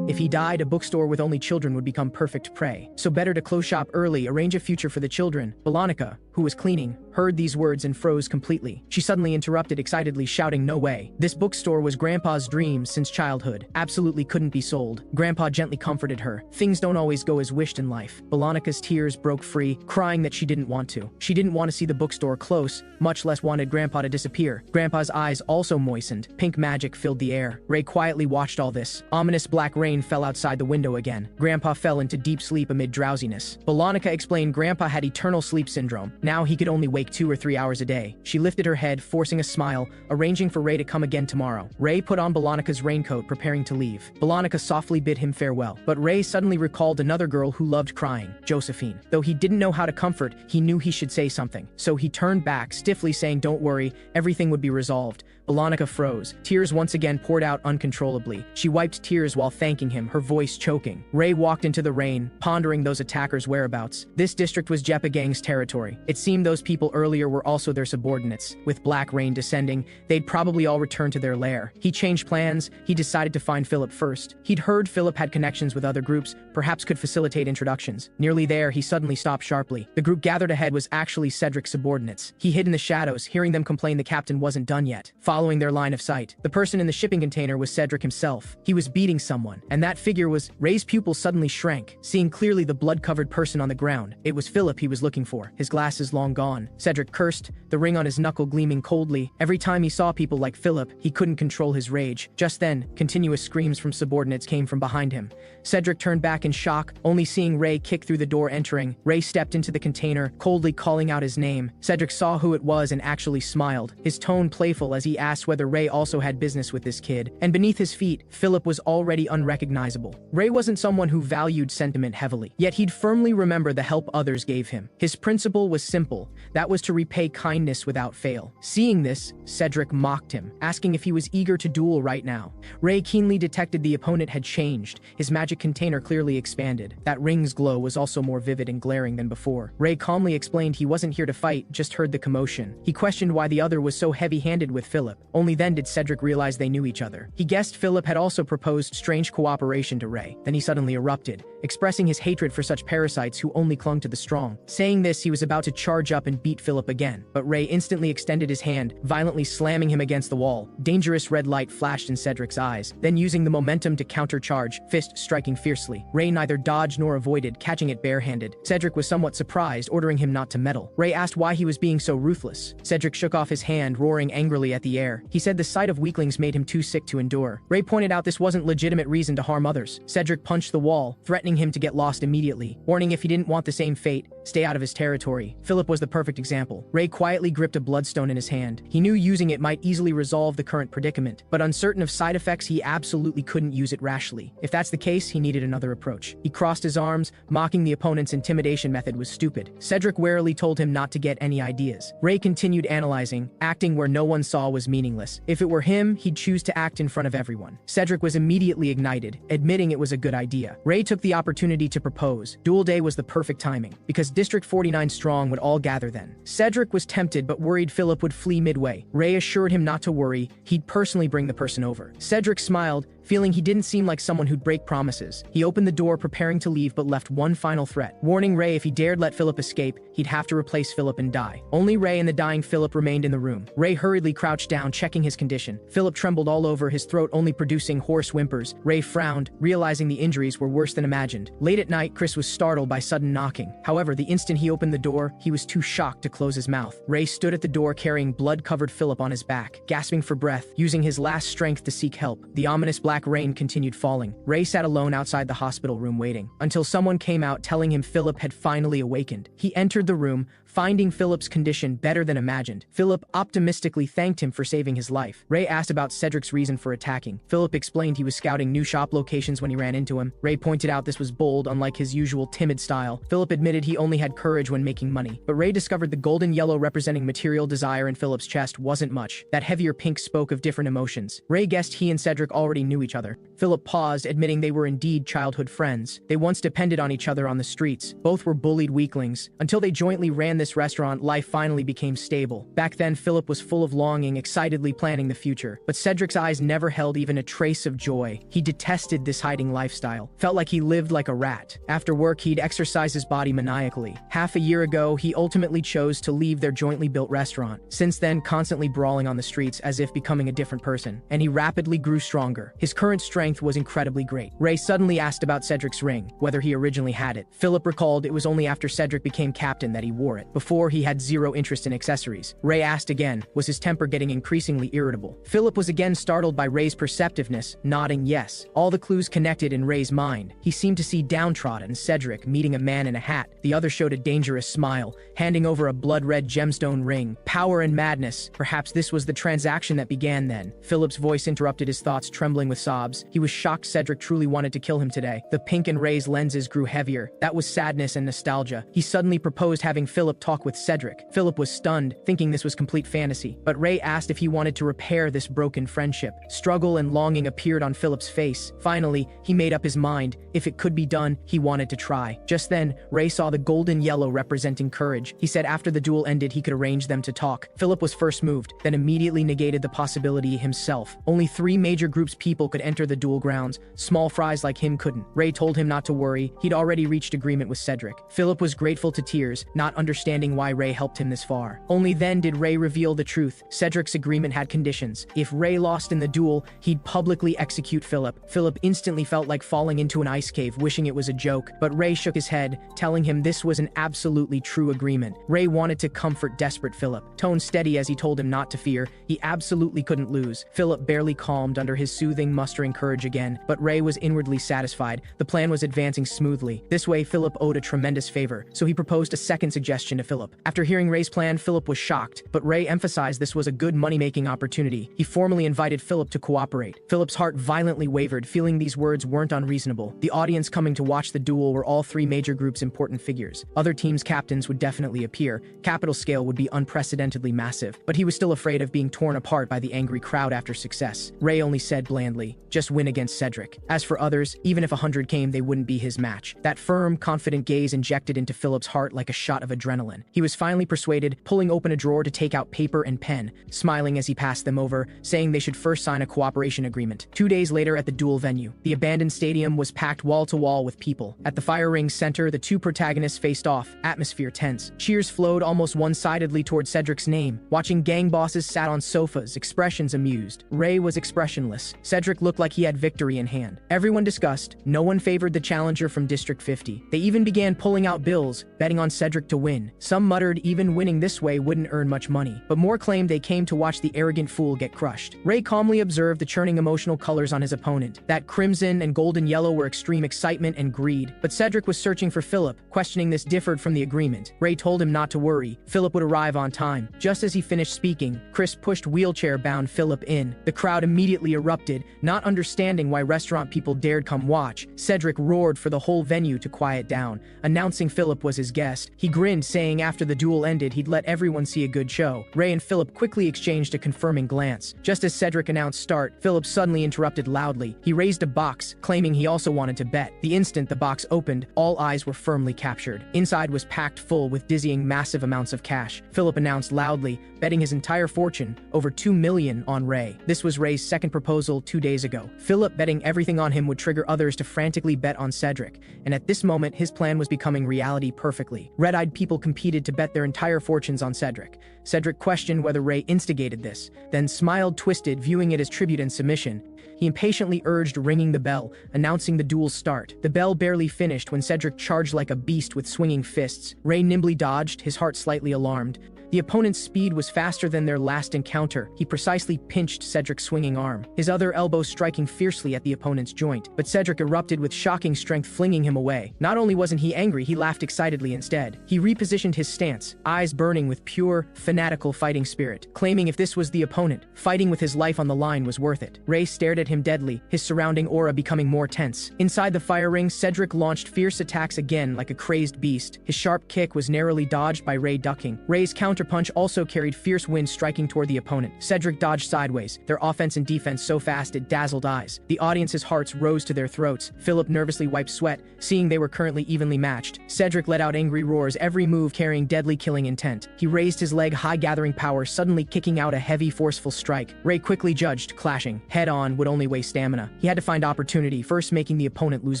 If he died, a bookstore with only children would become perfect prey. So better to close shop early, arrange a future for the children. Balanica, who was cleaning, heard these words and froze completely. She suddenly interrupted excitedly, shouting, "No way. This bookstore was Grandpa's dream since childhood. Absolutely couldn't be sold." Grandpa gently comforted her. Things don't always go as wished in life. Balanica's tears broke free, crying that she didn't want to. She didn't want to see the bookstore close, much less wanted Grandpa to disappear. Grandpa's eyes also moistened. Pink magic filled the air. Ray quietly watched all this. Ominous black rain fell outside the window again. Grandpa fell into deep sleep amid drowsiness. Balanica explained Grandpa had eternal sleep syndrome. Now he could only wake 2 or 3 hours a day. She lifted her head, forcing a smile, arranging for Ray to come again tomorrow. Ray put on Balanica's raincoat, preparing to leave. Balanica softly bid him farewell, but Ray suddenly recalled another girl who loved crying, Josephine. Though he didn't know how to comfort, he knew he should say something. So he turned back, stiffly saying, "Don't worry, everything would be resolved." Balanica froze. Tears once again poured out uncontrollably. She wiped tears while thanking him, her voice choking. Ray walked into the rain, pondering those attackers' whereabouts. This district was Jeppa Gang's territory. It seemed those people earlier were also their subordinates. With black rain descending, they'd probably all return to their lair. He changed plans. He decided to find Philip first. He'd heard Philip had connections with other groups, perhaps could facilitate introductions. Nearly there, he suddenly stopped sharply. The group gathered ahead was actually Cedric's subordinates. He hid in the shadows, hearing them complain the captain wasn't done yet. Following their line of sight, the person in the shipping container was Cedric himself. He was beating someone, and that figure was... Ray's pupils suddenly shrank, seeing clearly the blood-covered person on the ground. It was Philip he was looking for, his glasses long gone. Cedric cursed, the ring on his knuckle gleaming coldly. Every time he saw people like Philip, he couldn't control his rage. Just then, continuous screams from subordinates came from behind him. Cedric turned back in shock, only seeing Ray kick through the door entering. Ray stepped into the container, coldly calling out his name. Cedric saw who it was and actually smiled, his tone playful as he asked whether Ray also had business with this kid. And beneath his feet, Philip was already unrecognizable. Ray wasn't someone who valued sentiment heavily, yet he'd firmly remember the help others gave him. His principle was simple, that was to repay kindness without fail. Seeing this, Cedric mocked him, asking if he was eager to duel right now. Ray keenly detected the opponent had changed, his magic container clearly expanded. That ring's glow was also more vivid and glaring than before. Ray calmly explained he wasn't here to fight, just heard the commotion. He questioned why the other was so heavy-handed with Philip. Philip. Only then did Cedric realize they knew each other. He guessed Philip had also proposed strange cooperation to Ray. Then he suddenly erupted, expressing his hatred for such parasites who only clung to the strong. Saying this, he was about to charge up and beat Philip again, but Ray instantly extended his hand, violently slamming him against the wall. Dangerous red light flashed in Cedric's eyes. Then, using the momentum to countercharge, fist striking fiercely. Ray neither dodged nor avoided, catching it barehanded. Cedric was somewhat surprised, ordering him not to meddle. Ray asked why he was being so ruthless. Cedric shook off his hand, roaring angrily at the air. He said the sight of weaklings made him too sick to endure. Ray pointed out this wasn't legitimate reason to harm others. Cedric punched the wall, threatening him to get lost immediately, warning if he didn't want the same fate, stay out of his territory. Philip was the perfect example. Ray quietly gripped a bloodstone in his hand. He knew using it might easily resolve the current predicament, but uncertain of side effects, he absolutely couldn't use it rashly. If that's the case, he needed another approach. He crossed his arms, mocking the opponent's intimidation method was stupid. Cedric warily told him not to get any ideas. Ray continued analyzing, acting where no one saw was meaningless. If it were him, he'd choose to act in front of everyone. Cedric was immediately ignited, admitting it was a good idea. Ray took the opportunity to propose. Duel day was the perfect timing, because District 49 strong would all gather then. Cedric was tempted but worried Philip would flee midway. Ray assured him not to worry, he'd personally bring the person over. Cedric smiled, feeling he didn't seem like someone who'd break promises. He opened the door preparing to leave but left one final threat, warning Ray if he dared let Philip escape, he'd have to replace Philip and die. Only Ray and the dying Philip remained in the room. Ray hurriedly crouched down, checking his condition. Philip trembled all over, his throat only producing hoarse whimpers. Ray frowned, realizing the injuries were worse than imagined. Late at night, Chris was startled by sudden knocking. However, the instant he opened the door, he was too shocked to close his mouth. Ray stood at the door carrying blood-covered Philip on his back, gasping for breath, using his last strength to seek help. The ominous black rain continued falling. Ray sat alone outside the hospital room waiting, until someone came out telling him Philip had finally awakened. He entered the room, finding Philip's condition better than imagined. Philip optimistically thanked him for saving his life. Ray asked about Cedric's reason for attacking. Philip explained he was scouting new shop locations when he ran into him. Ray pointed out this was bold, unlike his usual timid style. Philip admitted he only had courage when making money, but Ray discovered the golden yellow representing material desire in Philip's chest wasn't much. That heavier pink spoke of different emotions. Ray guessed he and Cedric already knew each other. Philip paused, admitting they were indeed childhood friends. They once depended on each other on the streets. Both were bullied weaklings. Until they jointly ran this restaurant, life finally became stable. Back then, Philip was full of longing, excitedly planning the future. But Cedric's eyes never held even a trace of joy. He detested this hiding lifestyle. Felt like he lived like a rat. After work, he'd exercise his body maniacally. Half a year ago, he ultimately chose to leave their jointly built restaurant. Since then, constantly brawling on the streets as if becoming a different person. And he rapidly grew stronger. His current strength was incredibly great. Ray suddenly asked about Cedric's ring, whether he originally had it. Philip recalled it was only after Cedric became captain that he wore it. Before, he had zero interest in accessories. Ray asked again, was his temper getting increasingly irritable? Philip was again startled by Ray's perceptiveness, nodding yes. All the clues connected in Ray's mind. He seemed to see downtrodden Cedric meeting a man in a hat. The other showed a dangerous smile, handing over a blood-red gemstone ring. Power and madness. Perhaps this was the transaction that began then. Philip's voice interrupted his thoughts, trembling with sobs. He was shocked Cedric truly wanted to kill him today. The pink in Ray's lenses grew heavier. That was sadness and nostalgia. He suddenly proposed having Philip talk with Cedric. Philip was stunned, thinking this was complete fantasy. But Ray asked if he wanted to repair this broken friendship. Struggle and longing appeared on Philip's face. Finally, he made up his mind. If it could be done, he wanted to try. Just then, Ray saw the golden yellow representing courage. He said after the duel ended, he could arrange them to talk. Philip was first moved, then immediately negated the possibility himself. Only 3 major groups people could enter the duel grounds. Small fries like him couldn't. Ray told him not to worry. He'd already reached agreement with Cedric. Philip was grateful to tears, not understanding why Ray helped him this far. Only then did Ray reveal the truth. Cedric's agreement had conditions. If Ray lost in the duel, he'd publicly execute Philip. Philip instantly felt like falling into an ice cave, wishing it was a joke. But Ray shook his head, telling him this was an absolutely true agreement. Ray wanted to comfort desperate Philip. Tone steady as he told him not to fear. He absolutely couldn't lose. Philip barely calmed under his soothing, mustering courage again. But Ray was inwardly satisfied. The plan was advancing smoothly. This way, Philip owed a tremendous favor, so he proposed a second suggestion to Philip. After hearing Ray's plan, Philip was shocked, but Ray emphasized this was a good money-making opportunity. He formally invited Philip to cooperate. Philip's heart violently wavered, feeling these words weren't unreasonable. The audience coming to watch the duel were all 3 major groups' important figures. Other teams' captains would definitely appear. Capital scale would be unprecedentedly massive, but he was still afraid of being torn apart by the angry crowd after success. Ray only said blandly, just win against Cedric. As for others, even if 100 came, they wouldn't be his match. That firm, confident gaze injected into Philip's heart like a shot of adrenaline. adrenaline. He was finally persuaded, pulling open a drawer to take out paper and pen, smiling as he passed them over, saying they should first sign a cooperation agreement. 2 days later at the duel venue, the abandoned stadium was packed wall to wall with people. At the fire ring's center, the two protagonists faced off, atmosphere tense. Cheers flowed almost one-sidedly toward Cedric's name. Watching gang bosses sat on sofas, expressions amused. Ray was expressionless. Cedric looked like he had victory in hand. Everyone discussed. No one favored the challenger from District 50. They even began pulling out bills, betting on Cedric to win. Some muttered even winning this way wouldn't earn much money, but more claimed they came to watch the arrogant fool get crushed. Ray calmly observed the churning emotional colors on his opponent. That crimson and golden yellow were extreme excitement and greed, but Cedric was searching for Philip. Questioning this differed from the agreement. Ray told him not to worry. Philip would arrive on time. Just as he finished speaking, Chris pushed wheelchair-bound Philip in. The crowd immediately erupted, not understanding why restaurant people dared come watch. Cedric roared for the whole venue to quiet down, announcing Philip was his guest. He grinned, saying after the duel ended he'd let everyone see a good show. Ray and Philip quickly exchanged a confirming glance. Just as Cedric announced start, Philip suddenly interrupted loudly. He raised a box, claiming he also wanted to bet. The instant the box opened, all eyes were firmly captured. Inside was packed full with dizzying massive amounts of cash. Philip announced loudly, betting his entire fortune, over $2 million, on Ray. This was Ray's second proposal 2 days ago. Philip betting everything on him would trigger others to frantically bet on Cedric, and at this moment his plan was becoming reality perfectly. Red-eyed people competed to bet their entire fortunes on Cedric. Cedric questioned whether Ray instigated this, then smiled twisted, viewing it as tribute and submission. He impatiently urged, ringing the bell, announcing the duel's start. The bell barely finished when Cedric charged like a beast with swinging fists. Ray nimbly dodged, his heart slightly alarmed. The opponent's speed was faster than their last encounter. He precisely pinched Cedric's swinging arm, his other elbow striking fiercely at the opponent's joint. But Cedric erupted with shocking strength, flinging him away. Not only wasn't he angry, he laughed excitedly instead. He repositioned his stance, eyes burning with pure, fanatical fighting spirit, claiming if this was the opponent, fighting with his life on the line was worth it. Ray stared at him deadly, his surrounding aura becoming more tense. Inside the fire ring, Cedric launched fierce attacks again like a crazed beast. His sharp kick was narrowly dodged by Ray, ducking. Ray's counterpunch also carried fierce wind, striking toward the opponent. Cedric dodged sideways, their offense and defense so fast it dazzled eyes. The audience's hearts rose to their throats. Philip nervously wiped sweat, seeing they were currently evenly matched. Cedric let out angry roars, every move carrying deadly killing intent. He raised his leg high, gathering power, suddenly kicking out a heavy, forceful strike. Ray quickly judged, clashing head-on would only waste stamina. He had to find opportunity, first making the opponent lose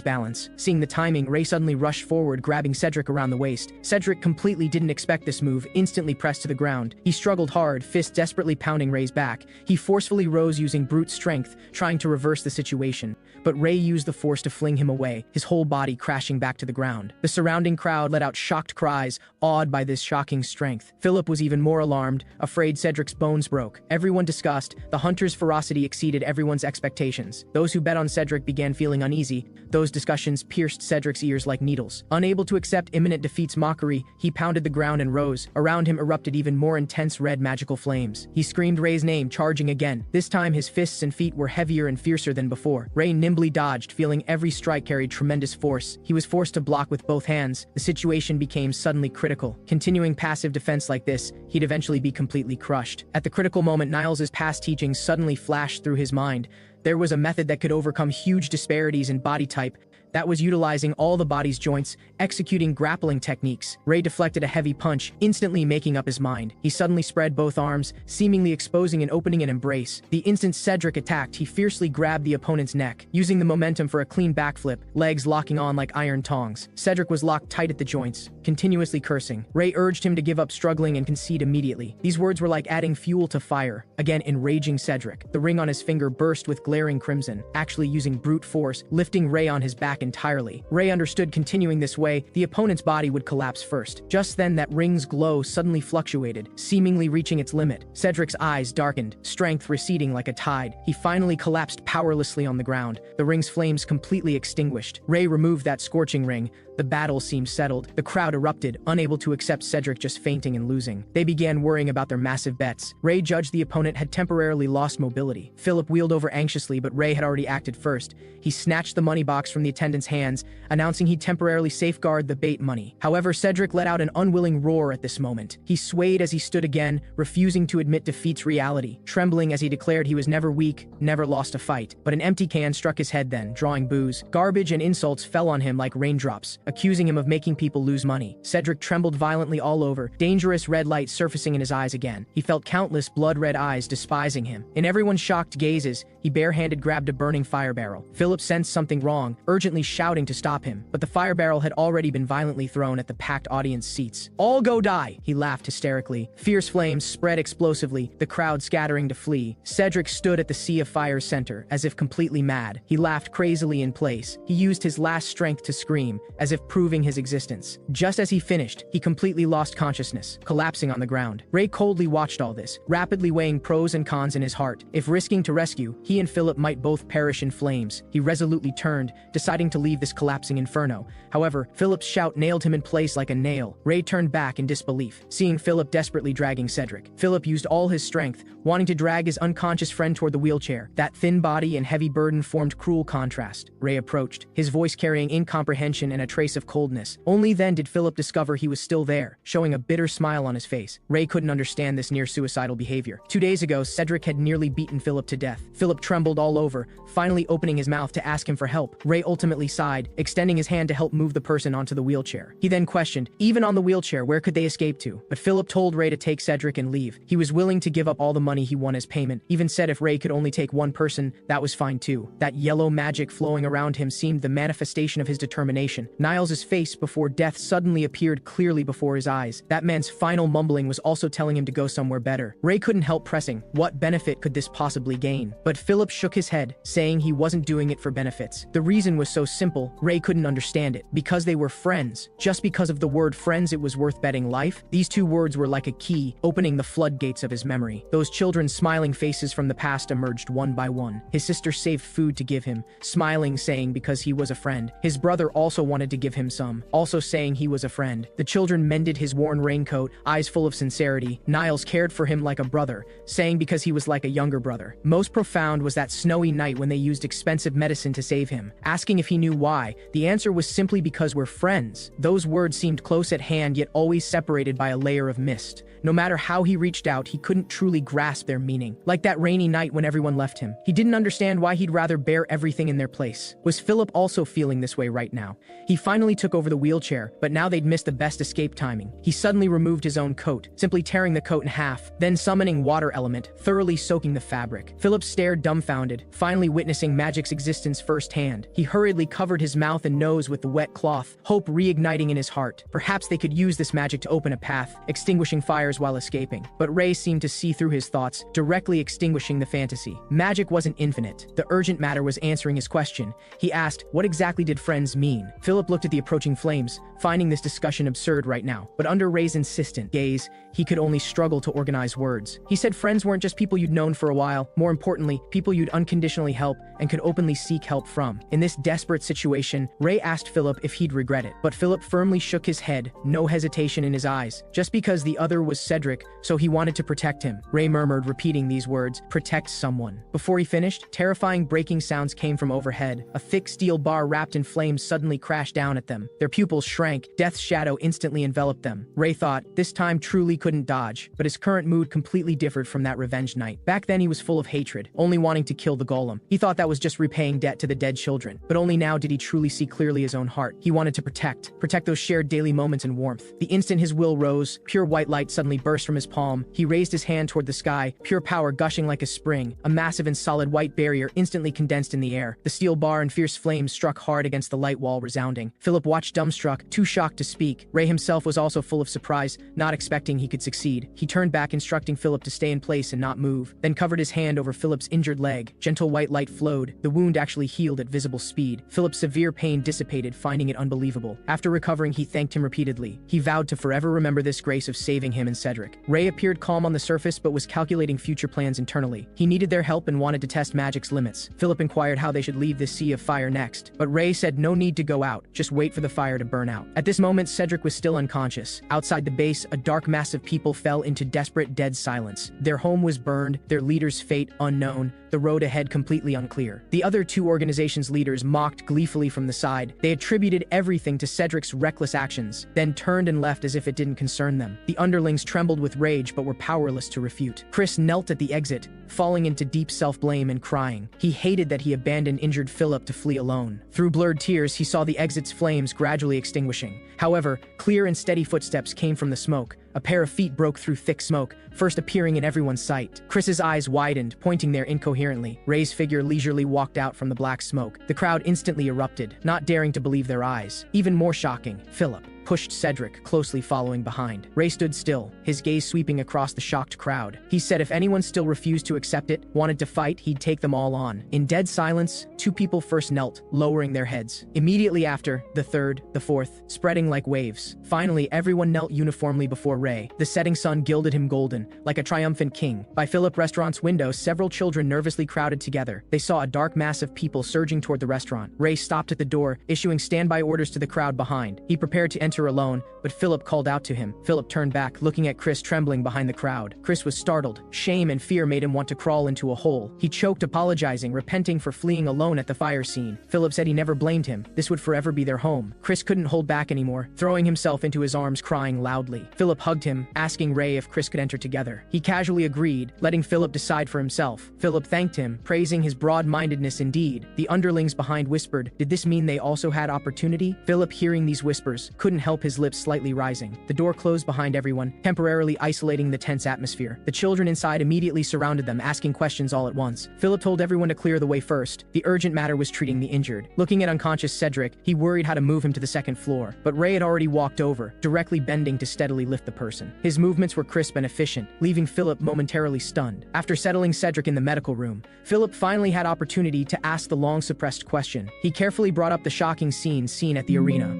balance. Seeing the timing, Ray suddenly rushed forward, grabbing Cedric around the waist. Cedric completely didn't expect this move, instantly pressed to the ground. He struggled hard, fist desperately pounding Ray's back. He forcefully rose using brute strength, trying to reverse the situation. But Ray used the force to fling him away, his whole body crashing back to the ground. The surrounding crowd let out shocked cries, awed by this shocking strength. Philip was even more alarmed, afraid Cedric's bones broke. Everyone discussed. The hunter's ferocity exceeded everyone's expectations. Those who bet on Cedric began feeling uneasy. Those discussions pierced Cedric's ears like needles. Unable to accept imminent defeat's mockery, he pounded the ground and rose. Around him erupted even more intense red magical flames. He screamed Ray's name, charging again. This time his fists and feet were heavier and fiercer than before. Ray nimbly dodged, feeling every strike carried tremendous force. He was forced to block with both hands. The situation became suddenly critical. Continuing passive defense like this, he'd eventually be completely crushed. At the critical moment, Niles's past teachings suddenly flashed through his mind. There was a method that could overcome huge disparities in body type. That was utilizing all the body's joints, executing grappling techniques. Ray deflected a heavy punch, instantly making up his mind. He suddenly spread both arms, seemingly exposing and opening an embrace. The instant Cedric attacked, he fiercely grabbed the opponent's neck, using the momentum for a clean backflip, legs locking on like iron tongs. Cedric was locked tight at the joints, continuously cursing. Ray urged him to give up struggling and concede immediately. These words were like adding fuel to fire, again enraging Cedric. The ring on his finger burst with glaring crimson, actually using brute force, lifting Ray on his back entirely. Ray understood continuing this way, the opponent's body would collapse first. Just then, that ring's glow suddenly fluctuated, seemingly reaching its limit. Cedric's eyes darkened, strength receding like a tide. He finally collapsed powerlessly on the ground, the ring's flames completely extinguished. Ray removed that scorching ring. The battle seemed settled. The crowd erupted, unable to accept Cedric just fainting and losing. They began worrying about their massive bets. Ray judged the opponent had temporarily lost mobility. Philip wheeled over anxiously, but Ray had already acted first. He snatched the money box from the attendant's hands, announcing he'd temporarily safeguard the bait money. However, Cedric let out an unwilling roar at this moment. He swayed as he stood again, refusing to admit defeat's reality, trembling as he declared he was never weak, never lost a fight. But an empty can struck his head then, drawing boos. Garbage and insults fell on him like raindrops. accusing him of making people lose money. Cedric trembled violently all over, dangerous red light surfacing in his eyes again. He felt countless blood-red eyes despising him. In everyone's shocked gazes, he barehanded grabbed a burning fire barrel. Philip sensed something wrong, urgently shouting to stop him, but the fire barrel had already been violently thrown at the packed audience seats. "All go die!" he laughed hysterically. Fierce flames spread explosively, the crowd scattering to flee. Cedric stood at the sea of fire's center, as if completely mad. He laughed crazily in place. He used his last strength to scream, as if proving his existence. Just as he finished, he completely lost consciousness, collapsing on the ground. Ray coldly watched all this, rapidly weighing pros and cons in his heart. If risking to rescue, he and Philip might both perish in flames. He resolutely turned, deciding to leave this collapsing inferno. However, Philip's shout nailed him in place like a nail. Ray turned back in disbelief, seeing Philip desperately dragging Cedric. Philip used all his strength, wanting to drag his unconscious friend toward the wheelchair. That thin body and heavy burden formed cruel contrast. Ray approached, his voice carrying incomprehension and a trace of coldness. Only then did Philip discover he was still there, showing a bitter smile on his face. Ray couldn't understand this near-suicidal behavior. 2 days ago, Cedric had nearly beaten Philip to death. Philip trembled all over, finally opening his mouth to ask him for help. Ray ultimately sighed, extending his hand to help move the person onto the wheelchair. He then questioned, even on the wheelchair, where could they escape to? But Philip told Ray to take Cedric and leave. He was willing to give up all the money he won as payment, even said if Ray could only take one person, that was fine too. That yellow magic flowing around him seemed the manifestation of his determination. Niles's face before death suddenly appeared clearly before his eyes. That man's final mumbling was also telling him to go somewhere better. Ray couldn't help pressing, what benefit could this possibly gain? But Philip shook his head, saying he wasn't doing it for benefits. The reason was so simple, Ray couldn't understand it. Because they were friends. Just because of the word friends it was worth betting life. These two words were like a key, opening the floodgates of his memory. Those children's smiling faces from the past emerged one by one. His sister saved food to give him, smiling, saying because he was a friend. His brother also wanted to give him some, also saying he was a friend. The children mended his worn raincoat, eyes full of sincerity. Niles cared for him like a brother, saying because he was like a younger brother. Most profound was that snowy night when they used expensive medicine to save him. Asking if he knew why, the answer was simply because we're friends. Those words seemed close at hand, yet always separated by a layer of mist. No matter how he reached out, he couldn't truly grasp their meaning. Like that rainy night when everyone left him. He didn't understand why he'd rather bear everything in their place. Was Philip also feeling this way right now? He finally took over the wheelchair, but now they'd missed the best escape timing. He suddenly removed his own coat, simply tearing the coat in half, then summoning water element, thoroughly soaking the fabric. Philip stared dumbfounded, finally witnessing magic's existence firsthand. He hurriedly covered his mouth and nose with the wet cloth, hope reigniting in his heart. Perhaps they could use this magic to open a path, extinguishing fires while escaping. But Ray seemed to see through his thoughts, directly extinguishing the fantasy. Magic wasn't infinite. The urgent matter was answering his question. He asked, what exactly did friends mean? Philip looked at the approaching flames, finding this discussion absurd right now. But under Ray's insistent gaze, he could only struggle to organize words. He said friends weren't just people you'd known for a while, more importantly, people you'd unconditionally help and could openly seek help from. In this desperate situation, Ray asked Philip if he'd regret it. But Philip firmly shook his head, no hesitation in his eyes. Just because the other was Cedric, so he wanted to protect him. Ray murmured, repeating these words, protect someone. Before he finished, terrifying breaking sounds came from overhead. A thick steel bar wrapped in flames suddenly crashed down at them. Their pupils shrank, death's shadow instantly enveloped them. Ray thought, this time truly couldn't dodge, but his current mood completely differed from that revenge night. Back then he was full of hatred, only wanting to kill the golem. He thought that was just repaying debt to the dead children. But only now did he truly see clearly his own heart. He wanted to protect those shared daily moments and warmth. The instant his will rose, pure white light suddenly burst from his palm. He raised his hand toward the sky, pure power gushing like a spring. A massive and solid white barrier instantly condensed in the air. The steel bar and fierce flames struck hard against the light wall, resounding. Philip watched dumbstruck, too shocked to speak. Ray himself was also full of surprise, not expecting he could succeed. He turned back, instructing Philip to stay in place and not move, then covered his hand over Philip's injured leg. Gentle white light flowed. The wound actually healed at visible speed. Philip's severe pain dissipated, finding it unbelievable. After recovering, he thanked him repeatedly. He vowed to forever remember this grace of saving him and Cedric. Ray appeared calm on the surface but was calculating future plans internally. He needed their help and wanted to test magic's limits. Philip inquired how they should leave this sea of fire next, but Ray said no need to go out, just wait for the fire to burn out. At this moment, Cedric was still unconscious. Outside the base, a dark mass of people fell into desperate dead silence. Their home was burned, their leader's fate unknown, the road ahead completely unclear. The other two organizations' leaders mocked gleefully from the side. They attributed everything to Cedric's reckless actions, then turned and left as if it didn't concern them. The underlings trembled with rage but were powerless to refute. Chris knelt at the exit, falling into deep self-blame and crying. He hated that he abandoned injured Philip to flee alone. Through blurred tears, he saw the exit's flames gradually extinguishing. However, clear and steady footsteps came from the smoke. A pair of feet broke through thick smoke, first appearing in everyone's sight. Chris's eyes widened, pointing there incoherently. Ray's figure leisurely walked out from the black smoke. The crowd instantly erupted, not daring to believe their eyes. Even more shocking, Philip pushed Cedric, closely following behind. Ray stood still, his gaze sweeping across the shocked crowd. He said if anyone still refused to accept it, wanted to fight, he'd take them all on. In dead silence, two people first knelt, lowering their heads. Immediately after, the third, the fourth, spreading like waves. Finally, everyone knelt uniformly before Ray. The setting sun gilded him golden, like a triumphant king. By Philip Restaurant's window, several children nervously crowded together. They saw a dark mass of people surging toward the restaurant. Ray stopped at the door, issuing standby orders to the crowd behind. He prepared to enter alone, but Philip called out to him. Philip turned back, looking at Chris trembling behind the crowd. Chris was startled. Shame and fear made him want to crawl into a hole. He choked, apologizing, repenting for fleeing alone at the fire scene. Philip said he never blamed him. This would forever be their home. Chris couldn't hold back anymore, throwing himself into his arms, crying loudly. Philip hugged him, asking Ray if Chris could enter together. He casually agreed, letting Philip decide for himself. Philip thanked him, praising his broad-mindedness indeed. The underlings behind whispered, did this mean they also had opportunity? Philip, hearing these whispers, couldn't help his lips slightly rising. The door closed behind everyone, temporarily isolating the tense atmosphere. The children inside immediately surrounded them, asking questions all at once. Philip told everyone to clear the way first. The urgent matter was treating the injured. Looking at unconscious Cedric, he worried how to move him to the second floor. But Ray had already walked over, directly bending to steadily lift the person. His movements were crisp and efficient, leaving Philip momentarily stunned. After settling Cedric in the medical room, Philip finally had opportunity to ask the long-suppressed question. He carefully brought up the shocking scene seen at the arena.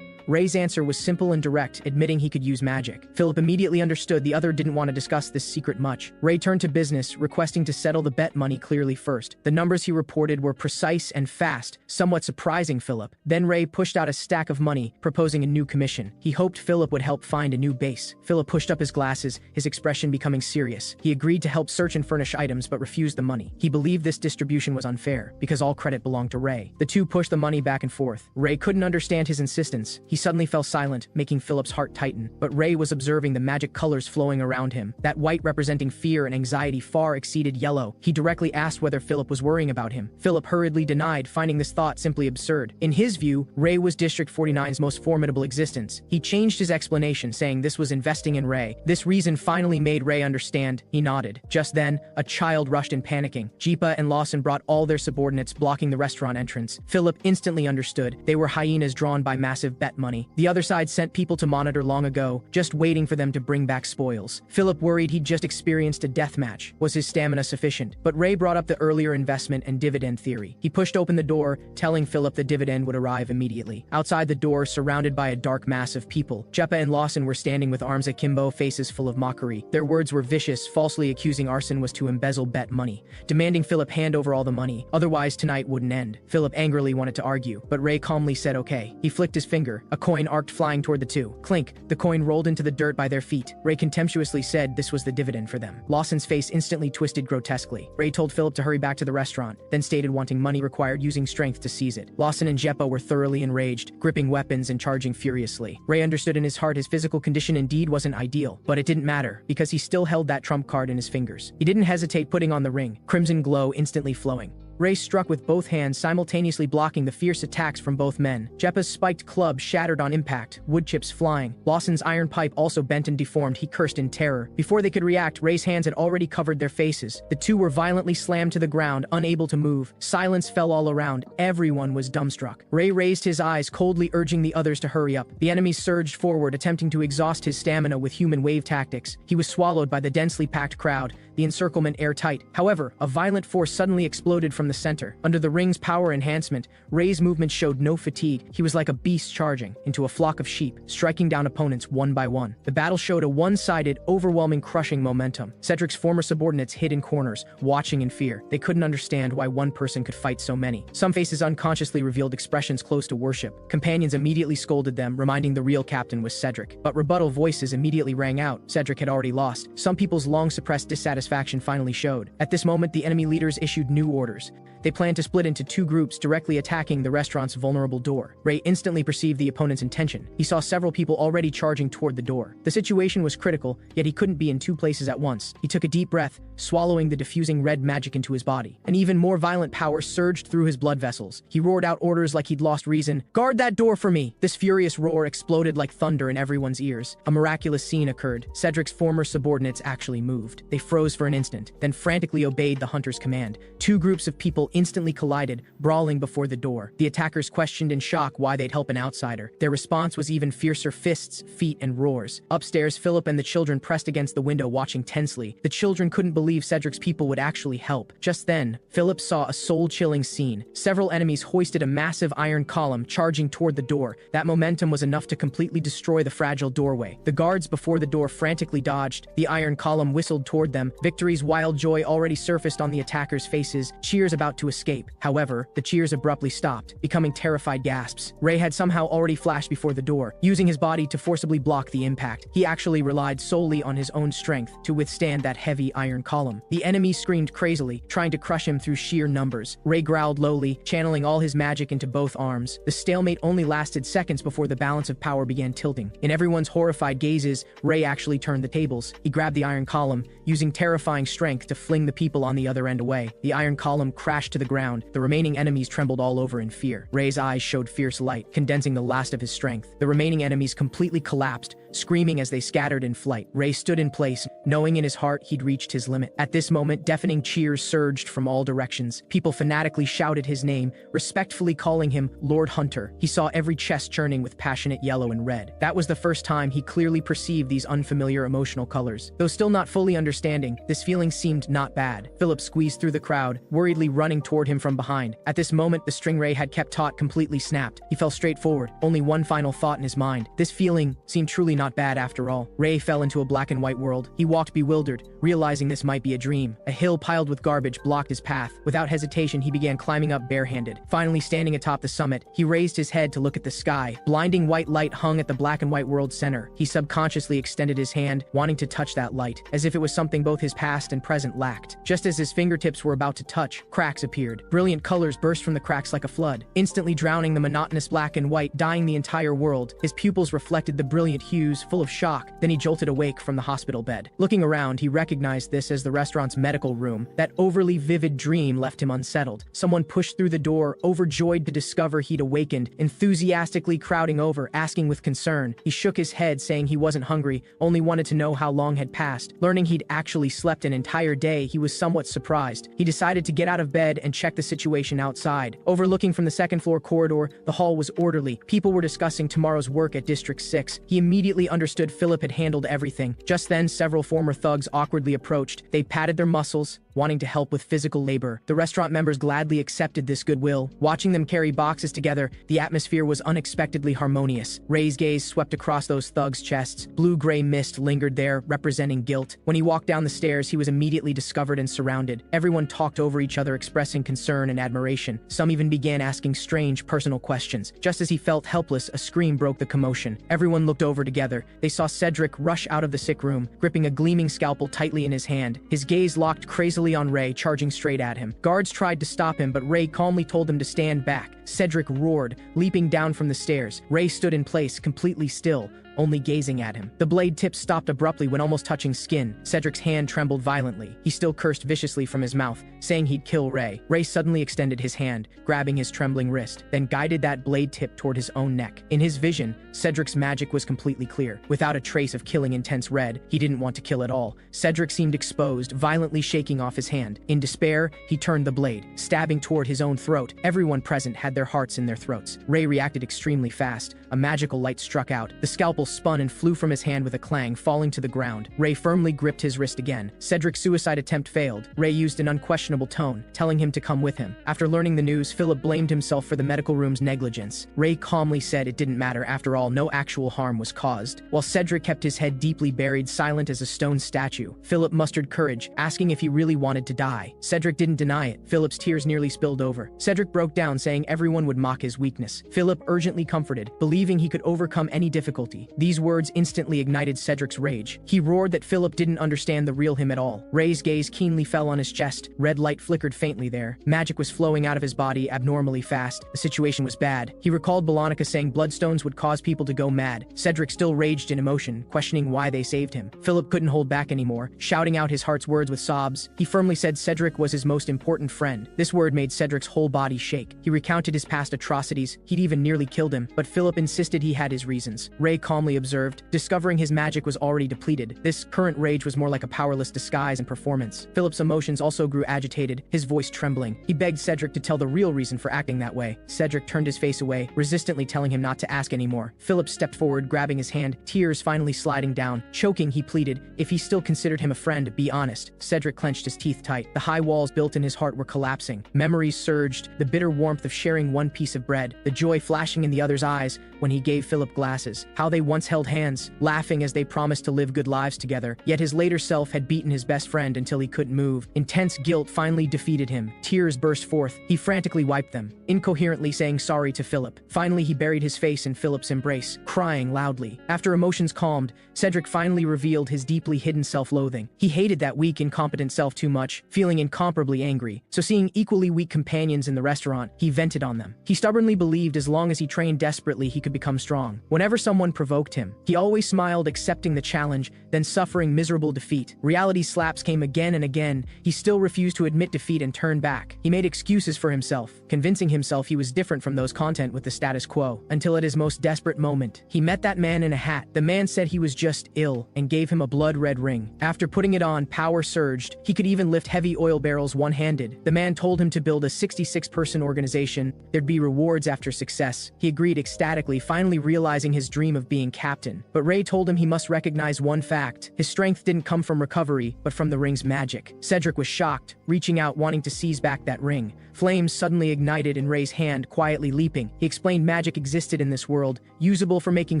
Ray's answer was simple and direct, admitting he could use magic. Philip immediately understood the other didn't want to discuss this secret much. Ray turned to business, requesting to settle the bet money clearly first. The numbers he reported were precise and fast, somewhat surprising Philip. Then Ray pushed out a stack of money, proposing a new commission. He hoped Philip would help find a new base. Philip pushed up his glasses, his expression becoming serious. He agreed to help search and furnish items, but refused the money. He believed this distribution was unfair, because all credit belonged to Ray. The two pushed the money back and forth. Ray couldn't understand his insistence. He suddenly fell silent, making Philip's heart tighten. But Ray was observing the magic colors flowing around him. That white representing fear and anxiety far exceeded yellow. He directly asked whether Philip was worrying about him. Philip hurriedly denied, finding this thought simply absurd. In his view, Ray was District 49's most formidable existence. He changed his explanation, saying this was investing in Ray. This reason finally made Ray understand. He nodded. Just then, a child rushed in panicking. Jeepa and Lawson brought all their subordinates, blocking the restaurant entrance. Philip instantly understood. They were hyenas drawn by massive bet money. The other side sent people to monitor long ago, just waiting for them to bring back spoils. Philip worried he'd just experienced a death match. Was his stamina sufficient? But Ray brought up the earlier investment and dividend theory. He pushed open the door, telling Philip the dividend would arrive immediately. Outside the door, surrounded by a dark mass of people, Jepa and Lawson were standing with arms akimbo, faces full of mockery. Their words were vicious, falsely accusing Arson was to embezzle bet money, demanding Philip hand over all the money, otherwise tonight wouldn't end. Philip angrily wanted to argue, but Ray calmly said okay. He flicked his finger. A coin arced flying toward the two. Clink, the coin rolled into the dirt by their feet. Ray contemptuously said this was the dividend for them. Lawson's face instantly twisted grotesquely. Ray told Philip to hurry back to the restaurant, then stated wanting money required using strength to seize it. Lawson and Jepa were thoroughly enraged, gripping weapons and charging furiously. Ray understood in his heart his physical condition indeed wasn't ideal, but it didn't matter, because he still held that trump card in his fingers. He didn't hesitate putting on the ring, crimson glow instantly flowing. Ray struck with both hands, simultaneously blocking the fierce attacks from both men. Jepa's spiked club shattered on impact, wood chips flying. Lawson's iron pipe also bent and deformed. He cursed in terror. Before they could react, Ray's hands had already covered their faces. The two were violently slammed to the ground, unable to move. Silence fell all around. Everyone was dumbstruck. Ray raised his eyes, coldly urging the others to hurry up. The enemy surged forward, attempting to exhaust his stamina with human wave tactics. He was swallowed by the densely packed crowd, the encirclement airtight. However, a violent force suddenly exploded from the center. Under the ring's power enhancement, Ray's movement showed no fatigue. He was like a beast charging into a flock of sheep, striking down opponents one by one. The battle showed a one-sided, overwhelming, crushing momentum. Cedric's former subordinates hid in corners, watching in fear. They couldn't understand why one person could fight so many. Some faces unconsciously revealed expressions close to worship. Companions immediately scolded them, reminding the real captain was Cedric. But rebuttal voices immediately rang out. Cedric had already lost. Some people's long-suppressed dissatisfaction finally showed. At this moment, the enemy leaders issued new orders. They planned to split into two groups, directly attacking the restaurant's vulnerable door. Ray instantly perceived the opponent's intention. He saw several people already charging toward the door. The situation was critical, yet he couldn't be in two places at once. He took a deep breath, swallowing the diffusing red magic into his body. An even more violent power surged through his blood vessels. He roared out orders like he'd lost reason. "Guard that door for me!" This furious roar exploded like thunder in everyone's ears. A miraculous scene occurred. Cedric's former subordinates actually moved. They froze for an instant, then frantically obeyed the hunter's command. Two groups of people instantly collided, brawling before the door. The attackers questioned in shock why they'd help an outsider. Their response was even fiercer fists, feet, and roars. Upstairs, Philip and the children pressed against the window, watching tensely. The children couldn't believe Cedric's people would actually help. Just then, Philip saw a soul-chilling scene. Several enemies hoisted a massive iron column, charging toward the door. That momentum was enough to completely destroy the fragile doorway. The guards before the door frantically dodged. The iron column whistled toward them. Victory's wild joy already surfaced on the attackers' faces, cheers about to escape. However, the cheers abruptly stopped, becoming terrified gasps. Ray had somehow already flashed before the door, using his body to forcibly block the impact. He actually relied solely on his own strength to withstand that heavy iron column. The enemy screamed crazily, trying to crush him through sheer numbers. Ray growled lowly, channeling all his magic into both arms. The stalemate only lasted seconds before the balance of power began tilting. In everyone's horrified gazes, Ray actually turned the tables. He grabbed the iron column, using terrifying strength to fling the people on the other end away. The iron column crashed to the ground. The remaining enemies trembled all over in fear. Ray's eyes showed fierce light, condensing the last of his strength. The remaining enemies completely collapsed, screaming as they scattered in flight. Ray stood in place, knowing in his heart he'd reached his limit. At this moment, deafening cheers surged from all directions. People fanatically shouted his name, respectfully calling him Lord Hunter. He saw every chest churning with passionate yellow and red. That was the first time he clearly perceived these unfamiliar emotional colors. Though still not fully understanding, this feeling seemed not bad. Philip squeezed through the crowd, worriedly running toward him from behind. At this moment, the string Ray had kept taut completely snapped. He fell straight forward, only one final thought in his mind. This feeling seemed truly not bad after all. Ray fell into a black and white world. He walked bewildered, realizing this might be a dream. A hill piled with garbage blocked his path. Without hesitation, he began climbing up barehanded. Finally standing atop the summit, he raised his head to look at the sky. Blinding white light hung at the black and white world's center. He subconsciously extended his hand, wanting to touch that light, as if it was something both his past and present lacked. Just as his fingertips were about to touch, cracks appeared. Brilliant colors burst from the cracks like a flood, instantly drowning the monotonous black and white, dyeing the entire world. His pupils reflected the brilliant hues, full of shock. Then he jolted awake from the hospital bed. Looking around, he recognized this as the restaurant's medical room. That overly vivid dream left him unsettled. Someone pushed through the door, overjoyed to discover he'd awakened, enthusiastically crowding over, asking with concern. He shook his head, saying he wasn't hungry, only wanted to know how long had passed. Learning he'd actually slept an entire day, he was somewhat surprised. He decided to get out of bed and check the situation outside. Overlooking from the second-floor corridor, the hall was orderly. People were discussing tomorrow's work at District 6. He immediately understood Philip had handled everything. Just then, several former thugs awkwardly approached. They patted their muscles, wanting to help with physical labor. The restaurant members gladly accepted this goodwill. Watching them carry boxes together, the atmosphere was unexpectedly harmonious. Ray's gaze swept across those thugs' chests. Blue-gray mist lingered there, representing guilt. When he walked down the stairs, he was immediately discovered and surrounded. Everyone talked over each other, expressing concern and admiration. Some even began asking strange, personal questions. Just as he felt helpless, a scream broke the commotion. Everyone looked over together. They saw Cedric rush out of the sick room, gripping a gleaming scalpel tightly in his hand. His gaze locked crazily on Ray, charging straight at him. Guards tried to stop him, but Ray calmly told them to stand back. Cedric roared, leaping down from the stairs. Ray stood in place, completely still, only gazing at him. The blade tip stopped abruptly when almost touching skin. Cedric's hand trembled violently. He still cursed viciously from his mouth, saying he'd kill Ray. Ray suddenly extended his hand, grabbing his trembling wrist, then guided that blade tip toward his own neck. In his vision, Cedric's magic was completely clear. Without a trace of killing intense red, he didn't want to kill at all. Cedric seemed exposed, violently shaking off his hand. In despair, he turned the blade, stabbing toward his own throat. Everyone present had their hearts in their throats. Ray reacted extremely fast. A magical light struck out. The scalpel spun and flew from his hand with a clang, falling to the ground. Ray firmly gripped his wrist again. Cedric's suicide attempt failed. Ray used an unquestionable tone, telling him to come with him. After learning the news, Philip blamed himself for the medical room's negligence. Ray calmly said it didn't matter. After all, no actual harm was caused. While Cedric kept his head deeply buried, silent as a stone statue, Philip mustered courage, asking if he really wanted to die. Cedric didn't deny it. Philip's tears nearly spilled over. Cedric broke down, saying everyone would mock his weakness. Philip urgently comforted, believing he could overcome any difficulty. These words instantly ignited Cedric's rage. He roared that Philip didn't understand the real him at all. Ray's gaze keenly fell on his chest. Red light flickered faintly there. Magic was flowing out of his body abnormally fast. The situation was bad. He recalled Bolonica saying bloodstones would cause people to go mad. Cedric still raged in emotion, questioning why they saved him. Philip couldn't hold back anymore, shouting out his heart's words with sobs. He firmly said Cedric was his most important friend. This word made Cedric's whole body shake. He recounted his past atrocities. He'd even nearly killed him, but Philip insisted he had his reasons. Ray calmly observed, discovering his magic was already depleted. This current rage was more like a powerless disguise and performance. Philip's emotions also grew agitated, his voice trembling. He begged Cedric to tell the real reason for acting that way. Cedric turned his face away, resistantly telling him not to ask anymore. Philip stepped forward, grabbing his hand, tears finally sliding down. Choking, he pleaded, if he still considered him a friend, be honest. Cedric clenched his teeth tight. The high walls built in his heart were collapsing. Memories surged, the bitter warmth of sharing one piece of bread, the joy flashing in the other's eyes when he gave Philip glasses, how they once held hands, laughing as they promised to live good lives together. Yet his later self had beaten his best friend until he couldn't move. Intense guilt finally defeated him. Tears burst forth. He frantically wiped them, incoherently saying sorry to Philip. Finally, he buried his face in Philip's embrace, crying loudly. After emotions calmed, Cedric finally revealed his deeply hidden self-loathing. He hated that weak, incompetent self too much, feeling incomparably angry. So seeing equally weak companions in the restaurant, he vented on them. He stubbornly believed as long as he trained desperately, he could become strong. Whenever someone provoked him, he always smiled, accepting the challenge, then suffering miserable defeat. Reality slaps came again and again. He still refused to admit defeat and turn back. He made excuses for himself, convincing himself he was different from those content with the status quo, until at his most desperate moment, he met that man in a hat. The man said he was just ill and gave him a blood-red ring. After putting it on, power surged. He could even lift heavy oil barrels one-handed. The man told him to build a 66-person organization. There'd be rewards after success. He agreed ecstatically, finally realizing his dream of being captain. But Ray told him he must recognize one fact. His strength didn't come from recovery, but from the ring's magic. Cedric was shocked, reaching out wanting to seize back that ring. Flames suddenly ignited in Ray's hand, quietly leaping. He explained magic existed in this world, usable for making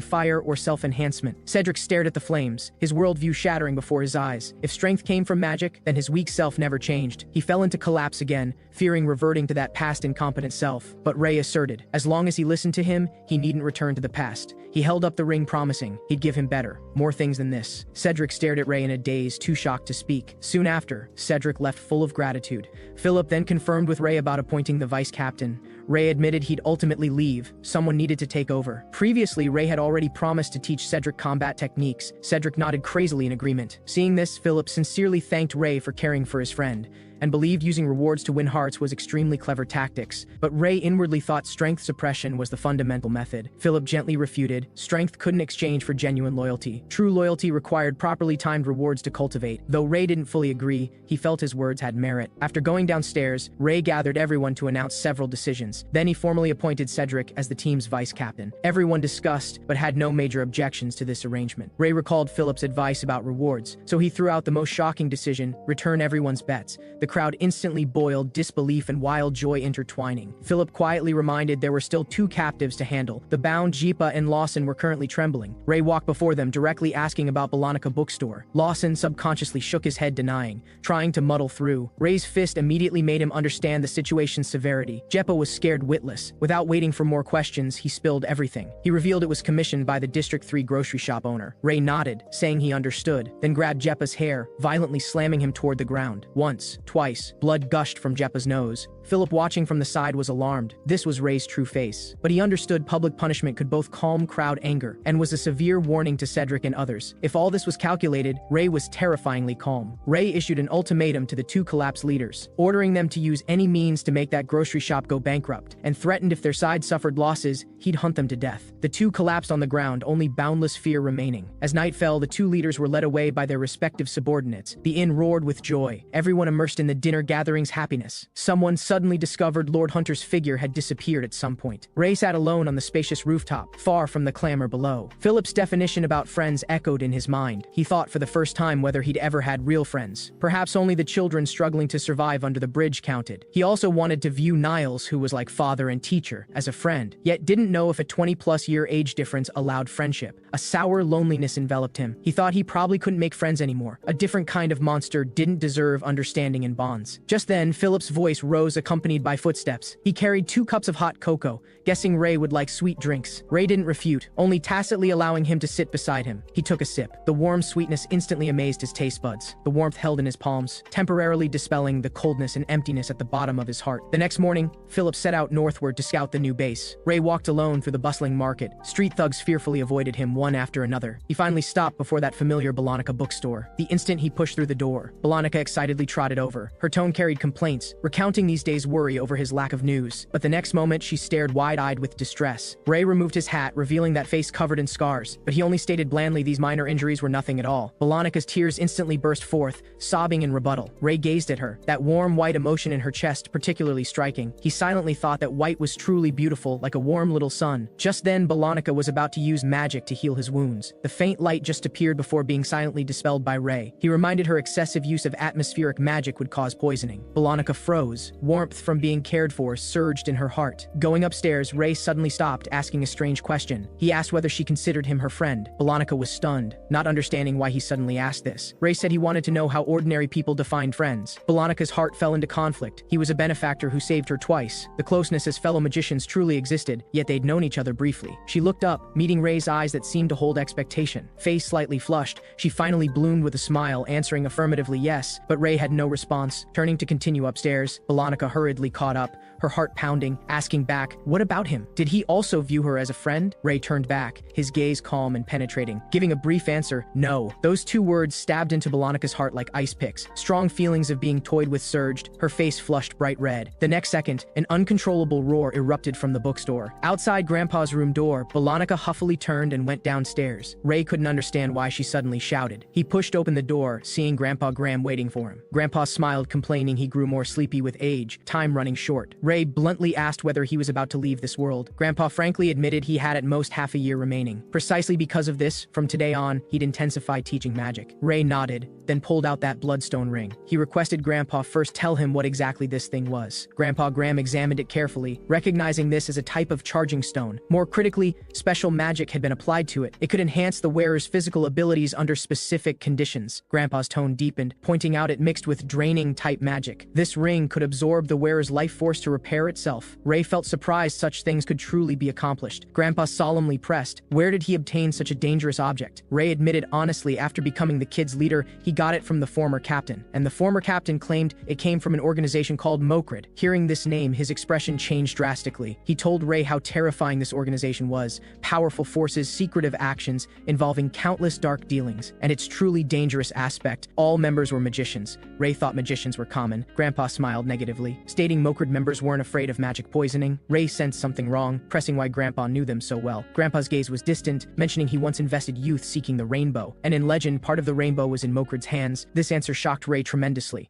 fire or self-enhancement. Cedric stared at the flames, his worldview shattering before his eyes. If strength came from magic, then his weak self never changed. He fell into collapse again, fearing reverting to that past incompetent self. But Ray asserted, as long as he listened to him, he needn't return to the past. He held up the ring, promising he'd give him better, more things than this. Cedric stared at Ray in a daze, too shocked to speak. Soon after, Cedric left full of gratitude. Philip then confirmed with Ray about appointing the vice captain. Ray admitted he'd ultimately leave. Someone needed to take over. Previously, Ray had already promised to teach Cedric combat techniques. Cedric nodded crazily in agreement. Seeing this, Philip sincerely thanked Ray for caring for his friend, and believed using rewards to win hearts was extremely clever tactics. But Ray inwardly thought strength suppression was the fundamental method. Philip gently refuted. Strength couldn't exchange for genuine loyalty. True loyalty required properly timed rewards to cultivate. Though Ray didn't fully agree, he felt his words had merit. After going downstairs, Ray gathered everyone to announce several decisions. Then he formally appointed Cedric as the team's vice captain. Everyone discussed, but had no major objections to this arrangement. Ray recalled Philip's advice about rewards, so he threw out the most shocking decision: return everyone's bets. The crowd instantly boiled, disbelief and wild joy intertwining. Philip quietly reminded there were still 2 captives to handle. The bound Jipa and Lawson were currently trembling. Ray walked before them, directly asking about Bolonica bookstore. Lawson subconsciously shook his head, denying, trying to muddle through. Ray's fist immediately made him understand the situation's severity. Jipa was scared witless. Without waiting for more questions, he spilled everything. He revealed it was commissioned by the District 3 grocery shop owner. Ray nodded, saying he understood, then grabbed Jipa's hair, violently slamming him toward the ground. Once, twice, blood gushed from Jipa's nose. Philip, watching from the side, was alarmed. This was Ray's true face. But he understood public punishment could both calm crowd anger and was a severe warning to Cedric and others. If all this was calculated, Ray was terrifyingly calm. Ray issued an ultimatum to the 2 collapsed leaders, ordering them to use any means to make that grocery shop go bankrupt, and threatened if their side suffered losses, he'd hunt them to death. The 2 collapsed on the ground, only boundless fear remaining. As night fell, the 2 leaders were led away by their respective subordinates. The inn roared with joy, everyone immersed in the dinner gathering's happiness. Someone suddenly discovered Lord Hunter's figure had disappeared at some point. Ray sat alone on the spacious rooftop, far from the clamor below. Philip's definition about friends echoed in his mind. He thought for the first time whether he'd ever had real friends. Perhaps only the children struggling to survive under the bridge counted. He also wanted to view Niles, who was like father and teacher, as a friend, yet didn't know if a 20-plus year age difference allowed friendship. A sour loneliness enveloped him. He thought he probably couldn't make friends anymore. A different kind of monster didn't deserve understanding and and bonds. Just then, Philip's voice rose accompanied by footsteps. He carried 2 cups of hot cocoa, guessing Ray would like sweet drinks. Ray didn't refute, only tacitly allowing him to sit beside him. He took a sip. The warm sweetness instantly amazed his taste buds. The warmth held in his palms, temporarily dispelling the coldness and emptiness at the bottom of his heart. The next morning, Philip set out northward to scout the new base. Ray walked alone through the bustling market. Street thugs fearfully avoided him one after another. He finally stopped before that familiar Bolonica bookstore. The instant he pushed through the door, Bolonica excitedly trotted over. Her tone carried complaints, recounting these days' worry over his lack of news. But the next moment, she stared wide-eyed with distress. Ray removed his hat, revealing that face covered in scars, but he only stated blandly these minor injuries were nothing at all. Bolonica's tears instantly burst forth, sobbing in rebuttal. Ray gazed at her, that warm white emotion in her chest particularly striking. He silently thought that white was truly beautiful, like a warm little sun. Just then, Bolonica was about to use magic to heal his wounds. The faint light just appeared before being silently dispelled by Ray. He reminded her excessive use of atmospheric magic would cause poisoning. Bolonica froze. Warmth from being cared for surged in her heart. Going upstairs, Ray suddenly stopped, asking a strange question. He asked whether she considered him her friend. Bolonica was stunned, not understanding why he suddenly asked this. Ray said he wanted to know how ordinary people defined friends. Bolonica's heart fell into conflict. He was a benefactor who saved her twice. The closeness as fellow magicians truly existed, yet they'd known each other briefly. She looked up, meeting Ray's eyes that seemed to hold expectation. Face slightly flushed, she finally bloomed with a smile, answering affirmatively yes, but Ray had no response. Turning to continue upstairs, Bolonica hurriedly caught up, her heart pounding, asking back, what about him? Did he also view her as a friend? Ray turned back, his gaze calm and penetrating, giving a brief answer, no. Those 2 words stabbed into Bolonica's heart like ice picks. Strong feelings of being toyed with surged, her face flushed bright red. The next second, an uncontrollable roar erupted from the bookstore. Outside Grandpa's room door, Bolonica huffily turned and went downstairs. Ray couldn't understand why she suddenly shouted. He pushed open the door, seeing Grandpa Graham waiting for him. Grandpa smiled, complaining he grew more sleepy with age, time running short. Ray bluntly asked whether he was about to leave this world. Grandpa frankly admitted he had at most half a year remaining. Precisely because of this, from today on, he'd intensify teaching magic. Ray nodded, then pulled out that bloodstone ring. He requested Grandpa first tell him what exactly this thing was. Grandpa Graham examined it carefully, recognizing this as a type of charging stone. More critically, special magic had been applied to it. It could enhance the wearer's physical abilities under specific conditions. Grandpa's tone deepened, pointing out it mixed with draining type magic. This ring could absorb the wearer's life force to repair itself. Ray felt surprised such things could truly be accomplished. Grandpa solemnly pressed, where did he obtain such a dangerous object? Ray admitted honestly after becoming the kids' leader, he got it from the former captain. And the former captain claimed it came from an organization called Mokrid. Hearing this name, his expression changed drastically. He told Ray how terrifying this organization was. Powerful forces, secretive actions, involving countless dark dealings. And its truly dangerous aspect, all members were magicians. Ray thought magicians were common. Grandpa smiled negatively, stating Mokrid members weren't afraid of magic poisoning. Ray sensed something wrong, pressing why Grandpa knew them so well. Grandpa's gaze was distant, mentioning he once invested youth seeking the rainbow. And in legend, part of the rainbow was in Mokrid's hands. This answer shocked Ray tremendously.